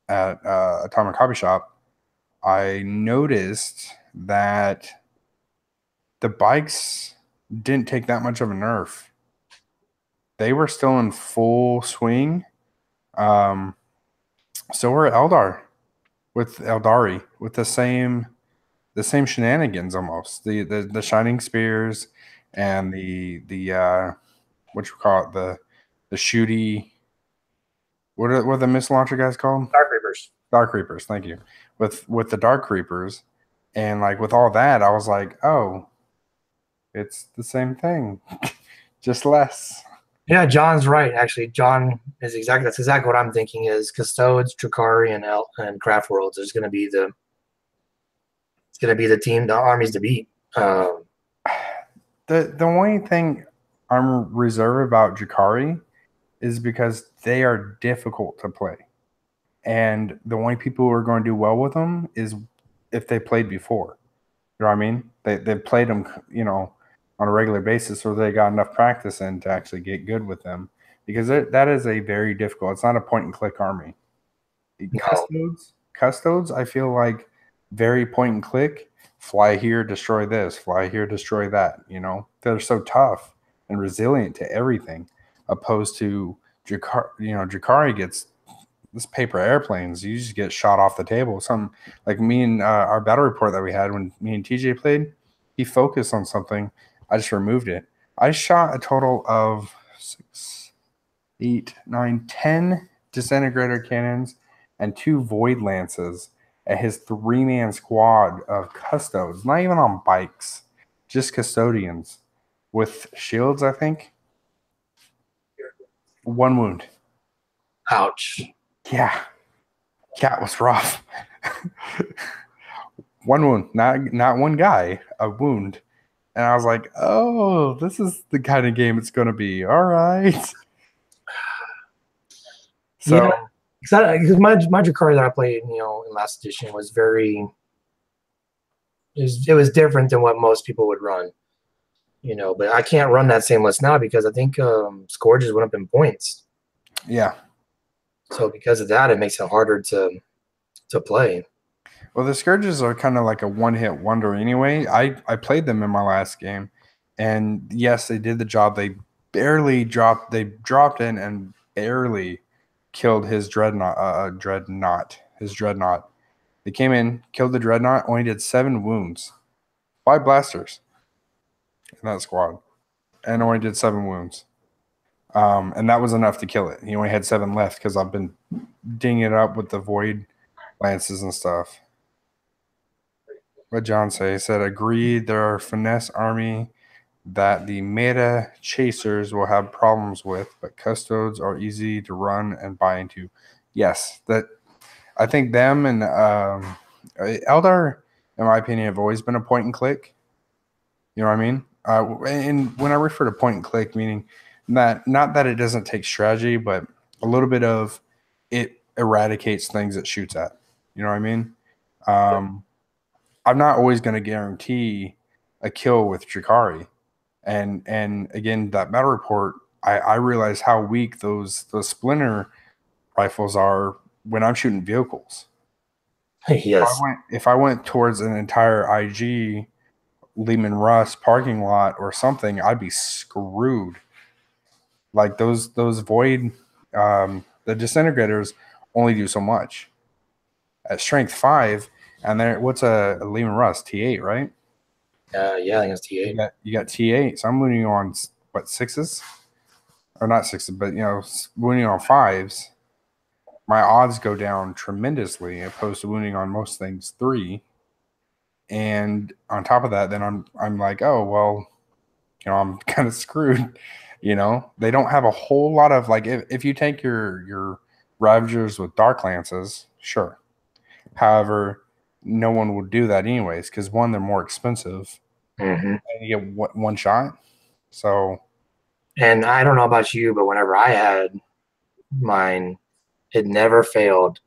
Atomic Hobby Shop, I noticed that the bikes didn't take that much of a nerf. They were still in full swing. So we're Eldar with Eldari with the same shenanigans almost. The shining spears and the what you call it, the shooty, what are the missile launcher guys called? Dark Reapers. Dark Reapers, thank you. With the Dark Reapers, and like with all that, I was like, oh, it's the same thing, just less. Yeah, John's right. Actually, John is that's exactly what I'm thinking. Is Custodes, Drakari, and Craft Worlds is going to be the team, the armies to beat. The only thing I'm reserved about Jakari is because they are difficult to play. And the only people who are going to do well with them is if they played before. You know what I mean? They played them, on a regular basis, or they got enough practice in to actually get good with them. Because that is a very difficult. It's not a point and click army. No. Custodes, I feel like very point and click. Fly here, destroy this. Fly here, destroy that. They're so tough and resilient to everything, opposed to Jakari. Jakari gets this paper airplanes. You just get shot off the table. Some like me and our battle report that we had when me and TJ played. He focused on something. I just removed it. I shot a total of 6, 8, 9, 10 disintegrator cannons and 2 void lances at his 3-man squad of custodes, not even on bikes, just custodians with shields, I think. 1 wound. Ouch. Yeah. Cat was rough. 1 wound, not one guy, a wound. And I was like, oh, this is the kind of game it's going to be. All right. So, yeah, because my Drakari that I played, in last edition was it was different than what most people would run. But I can't run that same list now because I think Scourges went up in points. yeah. So because of that, it makes it harder to play. Well, the Scourges are kind of like a one-hit wonder anyway. I played them in my last game, and yes, they did the job. They barely dropped. They dropped in and barely killed his dreadnought. His dreadnought. They came in, killed the dreadnought, only did 7 wounds, 5 blasters in that squad, and only did 7 wounds. And that was enough to kill it. He only had 7 left because I've been dinging it up with the void lances and stuff. What John say? He said, agreed, there are finesse army that the meta chasers will have problems with, but custodes are easy to run and buy into. Yes, I think them and Eldar, in my opinion, have always been a point and click. You know what I mean? And when I refer to point and click, meaning that not that it doesn't take strategy, but a little bit of it eradicates things it shoots at. You know what I mean? I'm not always going to guarantee a kill with Jakari. And again, that battle report, I realize how weak those splinter rifles are when I'm shooting vehicles. Yes. If I went towards an entire IG Lehman Russ parking lot or something, I'd be screwed. Like those void, the disintegrators only do so much. At strength 5, and there, what's a Lehman Russ T8, right? Yeah, I think it's T8. You got T8, so I'm wounding on what 6s, or not 6s, but wounding on 5s. My odds go down tremendously, opposed to wounding on most things 3. And on top of that, then I'm like, oh well, I'm kind of screwed. They don't have a whole lot of like if you take your Ravagers with Dark Lances, sure. However, no one would do that anyways because 1, they're more expensive, and you get one shot. So, and I don't know about you, but whenever I had mine, it never failed.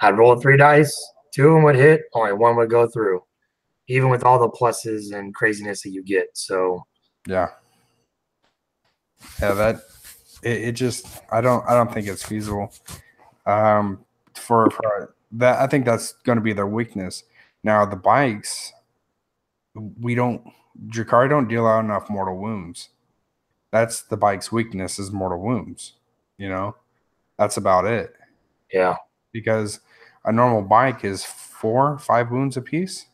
I'd roll 3 dice, 2 of them would hit, only 1 would go through, even with all the pluses and craziness that you get. So yeah, that it just I don't think it's feasible. For that, I think that's going to be their weakness. Now the bikes, Jakari don't deal out enough mortal wounds. That's the bike's weakness is mortal wounds. That's about it. yeah. because a normal bike is 5 wounds apiece.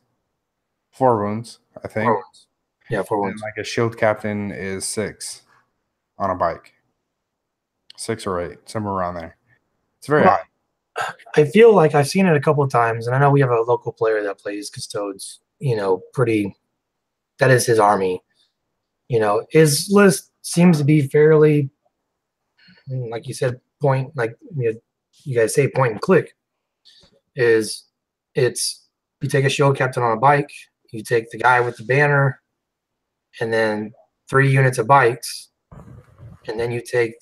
4 wounds, I think. 4 wounds. Yeah, 4 wounds. And like a shield captain is 6 on a bike. 6 or 8, somewhere around there. It's very high. I feel like I've seen it a couple of times, and I know we have a local player that plays Custodes, that is his army. His list seems to be fairly, like you said, you guys say point and click. It's you take a shield captain on a bike, you take the guy with the banner, and then 3 units of bikes, and then you take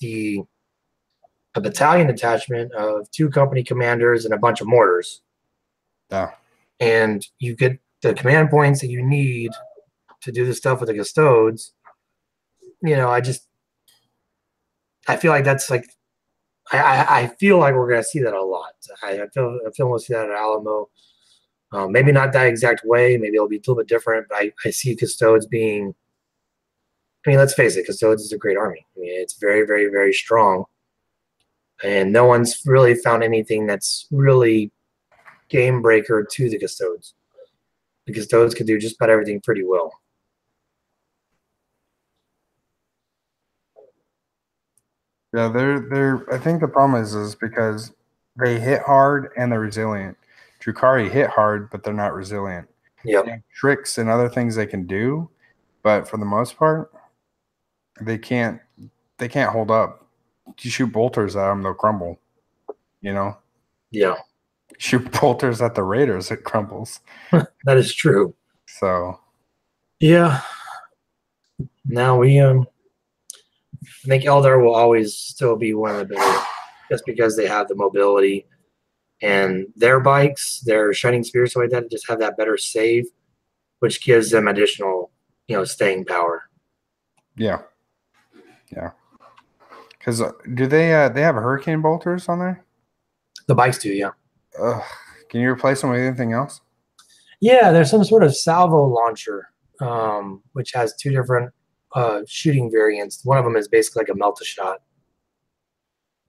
a battalion detachment of 2 company commanders and a bunch of mortars. Yeah. And you get the command points that you need to do the stuff with the Custodes. I feel like that's like, I feel like we're going to see that a lot. I feel we'll see that at Alamo. Maybe not that exact way. Maybe it'll be a little bit different, but I see Custodes being, let's face it, Custodes is a great army. It's very, very, very strong. And no one's really found anything that's really game breaker to the Custodes. The Custodes could do just about everything pretty well. Yeah, I think the problem is because they hit hard and they're resilient. Drukhari hit hard, but they're not resilient. Yep. They have tricks and other things they can do, but for the most part, they can't hold up. You shoot bolters at them, they'll crumble. Yeah. Shoot bolters at the Raiders, it crumbles. That is true. So. Yeah. Now I think Eldar will always still be one of the better, just because they have the mobility, and their bikes, their Shining Spears, like that, just have that better save, which gives them additional, staying power. Yeah. Because do they have hurricane bolters on there? The bikes do, yeah. Can you replace them with anything else? Yeah, there's some sort of salvo launcher, which has 2 different shooting variants. One of them is basically like a melt-a-shot.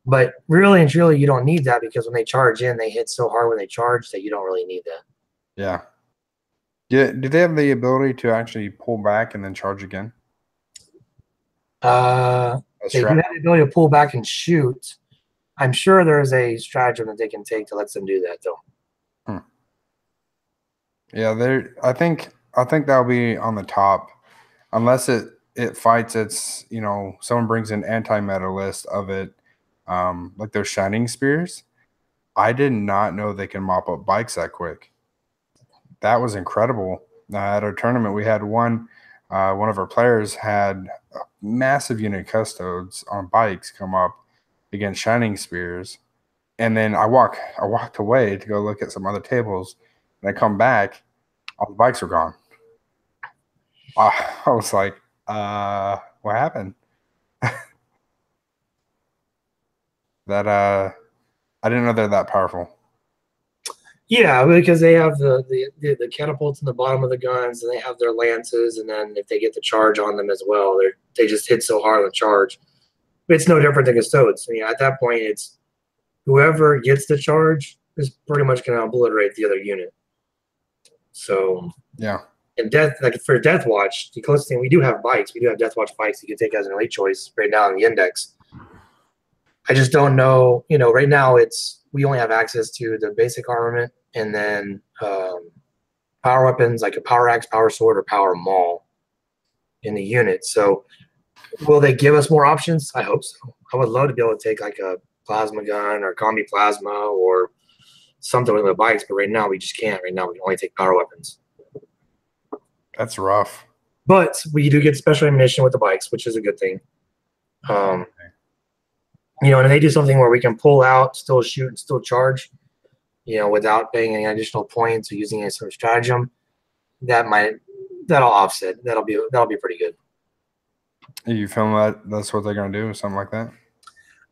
But really and truly, you don't need that, because when they charge in, they hit so hard when they charge that you don't really need that. Yeah. Do they have the ability to actually pull back and then charge again? They do have the ability to pull back and shoot. I'm sure there's a stratagem that they can take to let them do that, though. Yeah, I think that'll be on the top, unless it fights its, someone brings an anti-meta list of it, like those Shining Spears. I did not know they can mop up bikes that quick. That was incredible. At our tournament, we had one of our players had a massive unit of Custodes on bikes come up against Shining Spears, and then I walked away to go look at some other tables, and I come back, all the bikes were gone. I was like, what happened? That I didn't know they're that powerful. Yeah, because they have the catapults in the bottom of the guns, and they have their lances, and then if they get the charge on them as well, they just hit so hard on the charge. It's no different than Custodes. At that point, it's whoever gets the charge is pretty much going to obliterate the other unit. So yeah. And for Deathwatch, the closest thing, we do have bikes. We do have Deathwatch bikes you can take as an elite choice right now in the index. I just don't know. Right now we only have access to the basic armament, and then power weapons like a power axe, power sword, or power maul in the unit. So will they give us more options? I hope so. I would love to be able to take like a plasma gun or combi plasma or something with the bikes, but right now we just can't. Right now we can only take power weapons. That's rough. But we do get special ammunition with the bikes, which is a good thing. And they do something where we can pull out, still shoot, and still charge, without paying any additional points or using any sort of stratagem. That'll offset. That'll be pretty good. You feel that's what they're gonna do, something like that?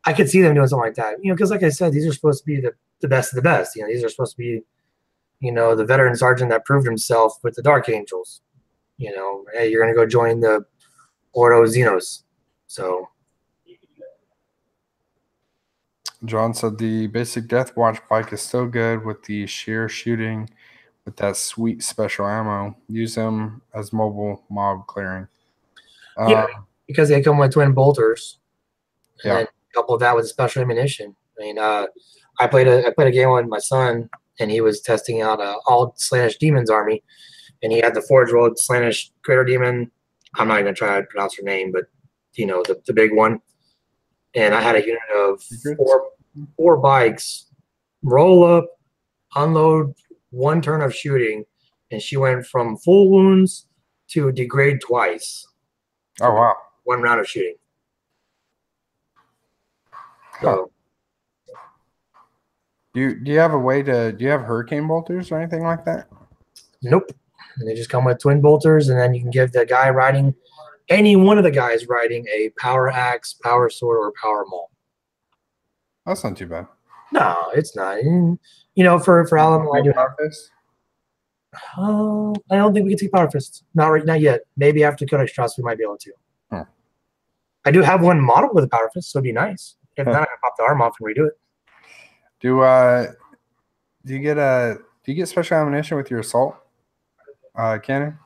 I could see them doing something like that. Because like I said, these are supposed to be the best of the best. These are supposed to be, the veteran sergeant that proved himself with the Dark Angels. Hey, you're gonna go join the Ordo Xenos. So John said the basic Deathwatch bike is still good with the sheer shooting with that sweet special ammo. Use them as mobile mob clearing. Yeah, because they come with twin bolters, and Yeah. then couple that with special ammunition. I mean, I played a game with my son, and he was testing out all Slaanesh Demon's army, and he had the Forge World Slaanesh Crater Demon. I'm not even trying to pronounce her name, but you know the big one. And I had a unit of four bikes, roll up, unload, one turn of shooting, and she went from full wounds to degrade twice. Oh wow! One round of shooting. So, do you have a way to? Do you have hurricane bolters or anything like that? nope. And they just come with twin bolters, and then you can give the guy riding, any one of the guys riding, a power axe, power sword, or power maul. That's not too bad. No, it's not. And, you know, for Alamo, I do power fist. I don't think we can take power fists. Not yet. Maybe after Codex we might be able to. I do have one model with a power fist, so it'd be nice. If not, I can pop the arm off and redo it. Do you get special ammunition with your assault cannon?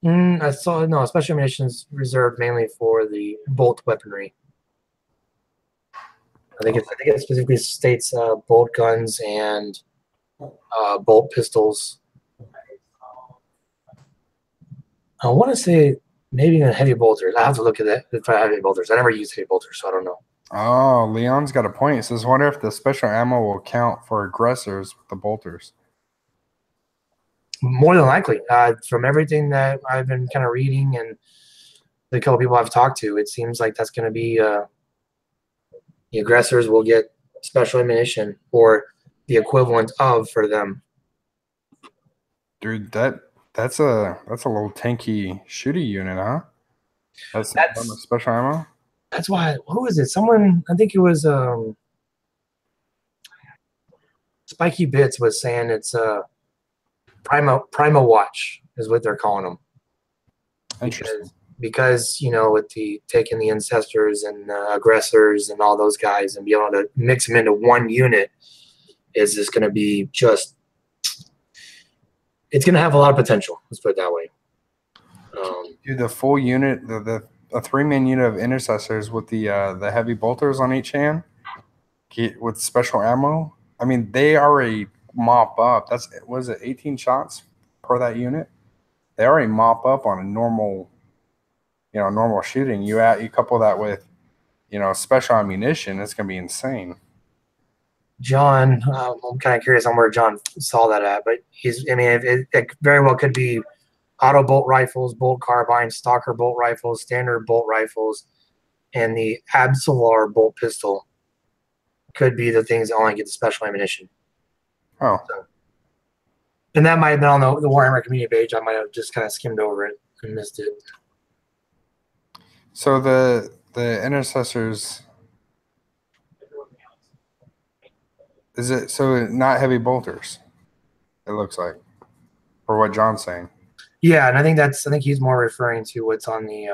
I saw no special ammunition is reserved mainly for the bolt weaponry. I think it specifically states bolt guns and bolt pistols. I want to say maybe even heavy bolters. I have to look at that if I have heavy bolters. I never use heavy bolters, so I don't know. Oh, Leon's got a point. He says, wonder if the special ammo will count for aggressors with the bolters. More than likely. From everything that I've been kind of reading and the couple people I've talked to, it seems like that's going to be the aggressors will get special ammunition or the equivalent of for them. Dude, that's a little tanky shooty unit, huh? That's special ammo? That's why, who is it? Someone, I think it was Spiky Bits was saying it's Prima Watch is what they're calling them. Interesting. Because you know, with the taking the ancestors and aggressors and all those guys and be able to mix them into one unit is just going to be just, it's going to have a lot of potential. Let's put it that way. Dude, the full unit, a 3-man unit of intercessors with the heavy bolters on each hand, with special ammo. I mean, they already mop up. Was it 18 shots per that unit? They already mop up on a normal shooting. You couple that with, special ammunition, it's gonna be insane. John, I'm kind of curious on where John saw that at, but it very well could be auto bolt rifles, bolt carbines, stalker bolt rifles, standard bolt rifles, and the Absolar bolt pistol could be the things that only get the special ammunition. Oh. And that might have been on the Warhammer community page. I might have just kind of skimmed over it and missed it. So the intercessors, is it so not heavy bolters? It looks like, for what John's saying. Yeah, and I think he's more referring to what's on the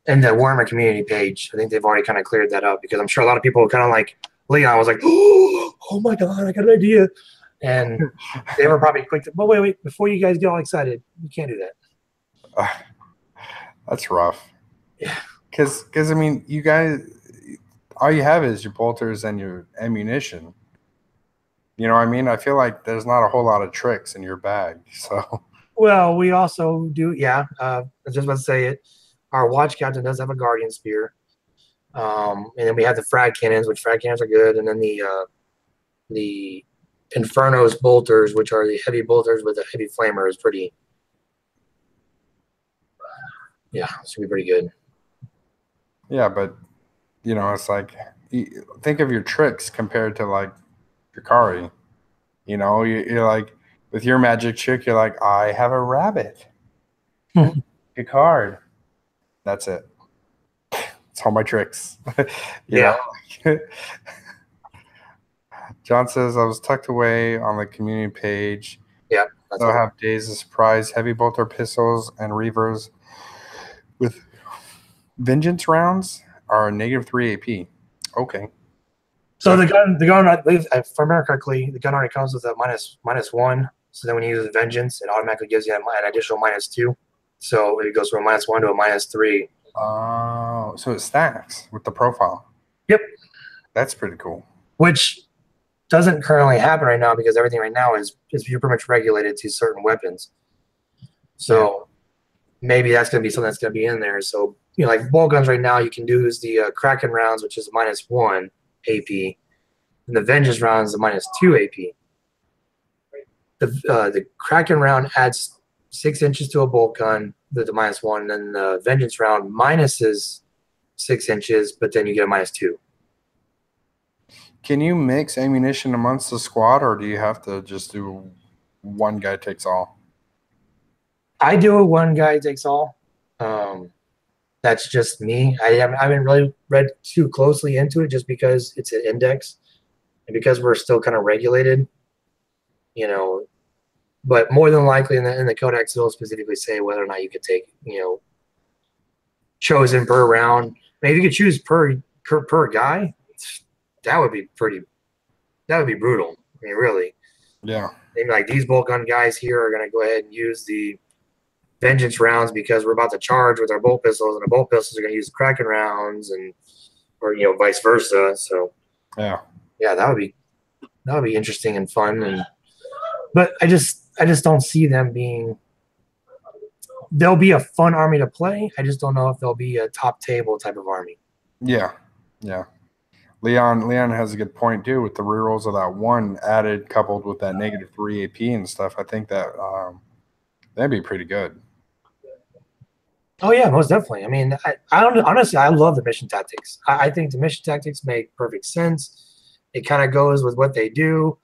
in the Warhammer community page. I think they've already kind of cleared that up because I'm sure a lot of people kind of like Leon was like, oh my god, I got an idea, and they were probably quick to. But wait, before you guys get all excited, you can't do that. That's rough. Yeah, because I mean, you guys, all you have is your bolters and your ammunition. You know what I mean? I feel like there's not a whole lot of tricks in your bag. So. Well, we also do, yeah. I was just about to say it. Our watch captain does have a guardian spear, and then we have the frag cannons, which frag cannons are good, and then the Inferno's bolters, which are the heavy bolters with a heavy flamer, is pretty. Yeah, it should be pretty good. Yeah, but it's like, think of your tricks compared to like Drakari. You're like, with your magic trick, you're like, I have a rabbit. Good card. That's it. It's all my tricks. you know? John says, I was tucked away on the community page. Yeah. They'll have days of surprise, heavy bolter pistols and reavers with Vengeance rounds are -3 AP. Okay. So the gun, I believe, if I remember correctly, the gun already comes with a -1. So then when you use Vengeance, it automatically gives you an additional -2. So it goes from a -1 to a -3. Oh, so it stacks with the profile. Yep. That's pretty cool. Which doesn't currently happen right now because everything right now is you're pretty much regulated to certain weapons. So maybe that's going to be something that's going to be in there. So, like bolt guns right now, you can use the Kraken rounds, which is -1 AP, and the Vengeance rounds is -2 AP. The Kraken round adds 6 inches to a bolt gun, the -1, and then the Vengeance round minuses 6 inches, but then you get a -2. Can you mix ammunition amongst the squad, or do you have to just do one guy takes all? I do a one guy takes all. That's just me. I haven't really read too closely into it just because it's an index and because we're still kind of regulated, But more than likely in the Codex, it'll specifically say whether or not you could take, chosen per round. Maybe you could choose per guy. That would be brutal. I mean, really. Yeah. Maybe like these bolt gun guys here are going to go ahead and use the Vengeance rounds because we're about to charge with our bolt pistols, and the bolt pistols are going to use the Kraken rounds, or vice versa. So yeah, that would be interesting and fun. But I just don't see them being. They'll be a fun army to play. I just don't know if they'll be a top table type of army. Yeah. Leon has a good point too with the rerolls of that one added, coupled with that -3 AP and stuff. I think that that'd be pretty good. Oh yeah, most definitely. I mean, I don't honestly. I love the mission tactics. I think the mission tactics make perfect sense. It kind of goes with what they do,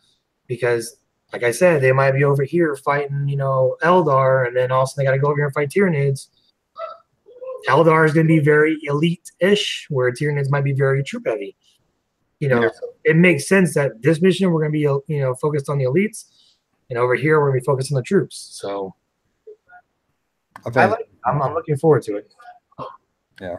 because, like I said, they might be over here fighting, Eldar, and then also they got to go over here and fight Tyranids. Eldar is going to be very elite-ish, where Tyranids might be very troop-heavy. So it makes sense that this mission we're going to be, focused on the elites, and over here we're going to be focused on the troops. So I'm looking forward to it. Yeah.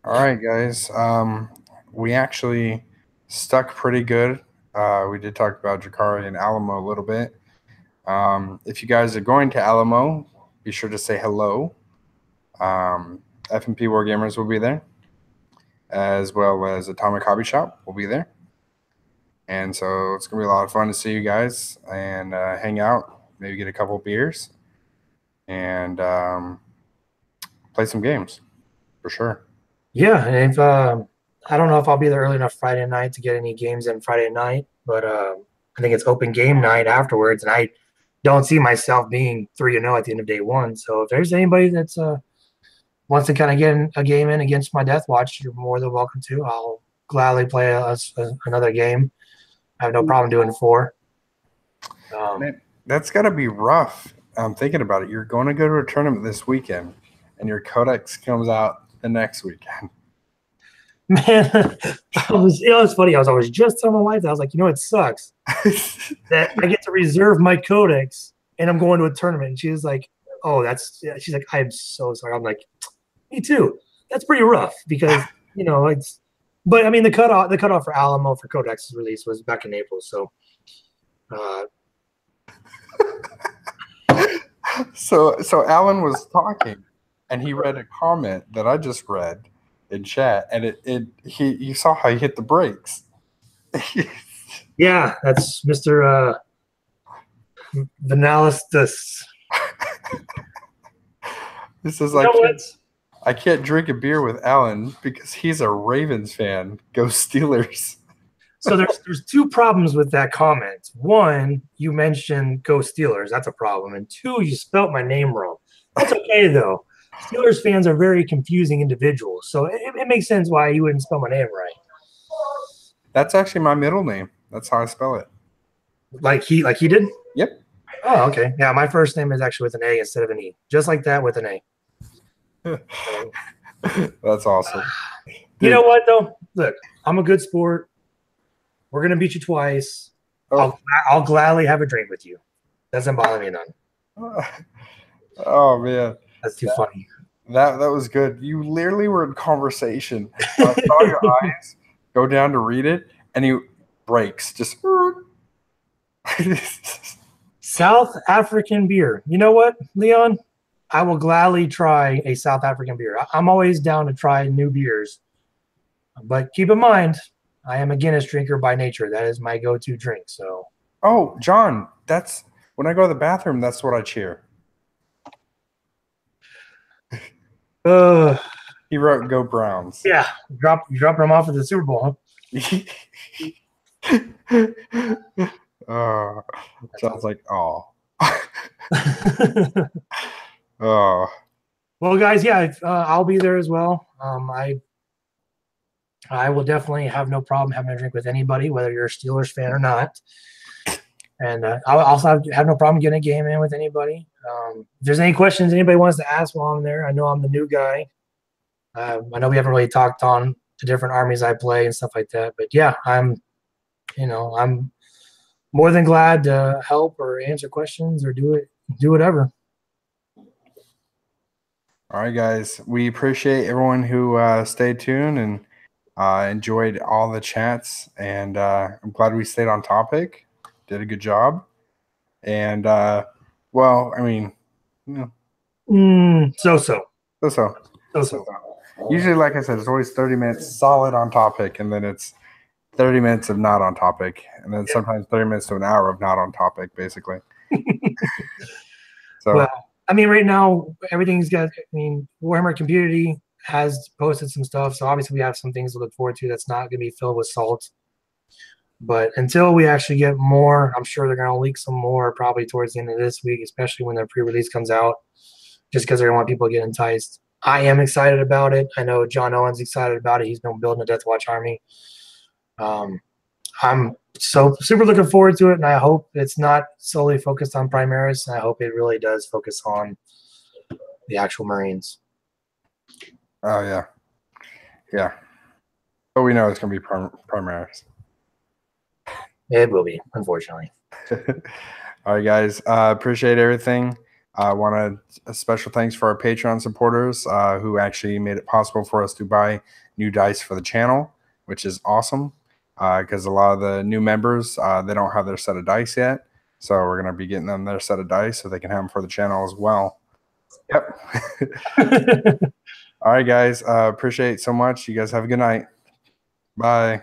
All right, guys. We actually stuck pretty good. We did talk about Jakari and Alamo a little bit. If you guys are going to Alamo, be sure to say hello. FMP Wargamers will be there, as well as Atomic Hobby Shop will be there. And so it's going to be a lot of fun to see you guys and hang out, maybe get a couple of beers, and play some games for sure. Yeah, and if I don't know if I'll be there early enough Friday night to get any games in Friday night, but I think it's open game night afterwards, and I don't see myself being 3-0 at the end of day one. So if there's anybody that's wants to kind of get a game in against my Deathwatch, you're more than welcome to. I'll gladly play another game. I have no problem doing 4. Man, that's got to be rough. I'm thinking about it. You're going to go to a tournament this weekend, and your Codex comes out the next weekend. Man, it was funny. I was just telling my wife that. I was like, it sucks that I get to reserve my Codex and I'm going to a tournament. And she was like, oh, she's like, I am so sorry. I'm like, me too. That's pretty rough because, but I mean, the cutoff for Alamo for Codex's release was back in April. So, so Alan was talking and he read a comment that I just read in chat, and you saw how he hit the brakes. Yeah, that's Mr. Vanalistus. This is I can't drink a beer with Alan because he's a Ravens fan. Go Steelers. So there's 2 problems with that comment. 1, you mentioned Go Steelers. That's a problem. And 2, you spelt my name wrong. That's okay, though. Steelers fans are very confusing individuals, so it makes sense why you wouldn't spell my name right. That's actually my middle name. That's how I spell it. Like he did? Yep. Oh, okay. Yeah, my first name is actually with an A instead of an E. Just like that with an A. That's awesome. You know what, though? Look, I'm a good sport. We're going to beat you twice. Oh. I'll gladly have a drink with you. Doesn't bother me none. Oh man, That's too funny. That was good. You literally were in conversation. I saw your eyes go down to read it, and he breaks. Just South African beer. You know what, Leon? I will gladly try a South African beer. I'm always down to try new beers. But keep in mind, I am a Guinness drinker by nature. That is my go-to drink. So. Oh, John, that's when I go to the bathroom. That's what I cheer. He wrote "Go Browns." Yeah, you drop them off at the Super Bowl, huh? Sounds like oh. Well, guys, yeah, I'll be there as well. I will definitely have no problem having a drink with anybody, whether you're a Steelers fan or not. And I'll also have no problem getting a game in with anybody. If there's any questions anybody wants to ask while I'm there, I know I'm the new guy. I know we haven't really talked on the different armies I play and stuff like that. But yeah, I'm more than glad to help or answer questions or do whatever. All right, guys. We appreciate everyone who stayed tuned and enjoyed all the chats. And I'm glad we stayed on topic. Did a good job. And, well, I mean, So. Usually, like I said, it's always 30 minutes solid on topic, and then it's 30 minutes of not on topic, and then sometimes 30 minutes to an hour of not on topic, basically. So, well, I mean, right now, everything's got, Warhammer Community has posted some stuff, so obviously we have some things to look forward to that's not going to be filled with salt. But until we actually get more, I'm sure they're going to leak some more probably towards the end of this week, especially when the pre-release comes out, just because they want people to get enticed. I am excited about it. I know John Owen's excited about it. He's been building a Deathwatch army. I'm so super looking forward to it, and I hope it's not solely focused on Primaris, and I hope it really does focus on the actual Marines. Oh, yeah. Yeah. But we know it's going to be Primaris. It will be, unfortunately. All right, guys. Appreciate everything. I want a special thanks for our Patreon supporters who actually made it possible for us to buy new dice for the channel, which is awesome because a lot of the new members, they don't have their set of dice yet. So we're going to be getting them their set of dice so they can have them for the channel as well. Yep. All right, guys. Appreciate it so much. You guys have a good night. Bye.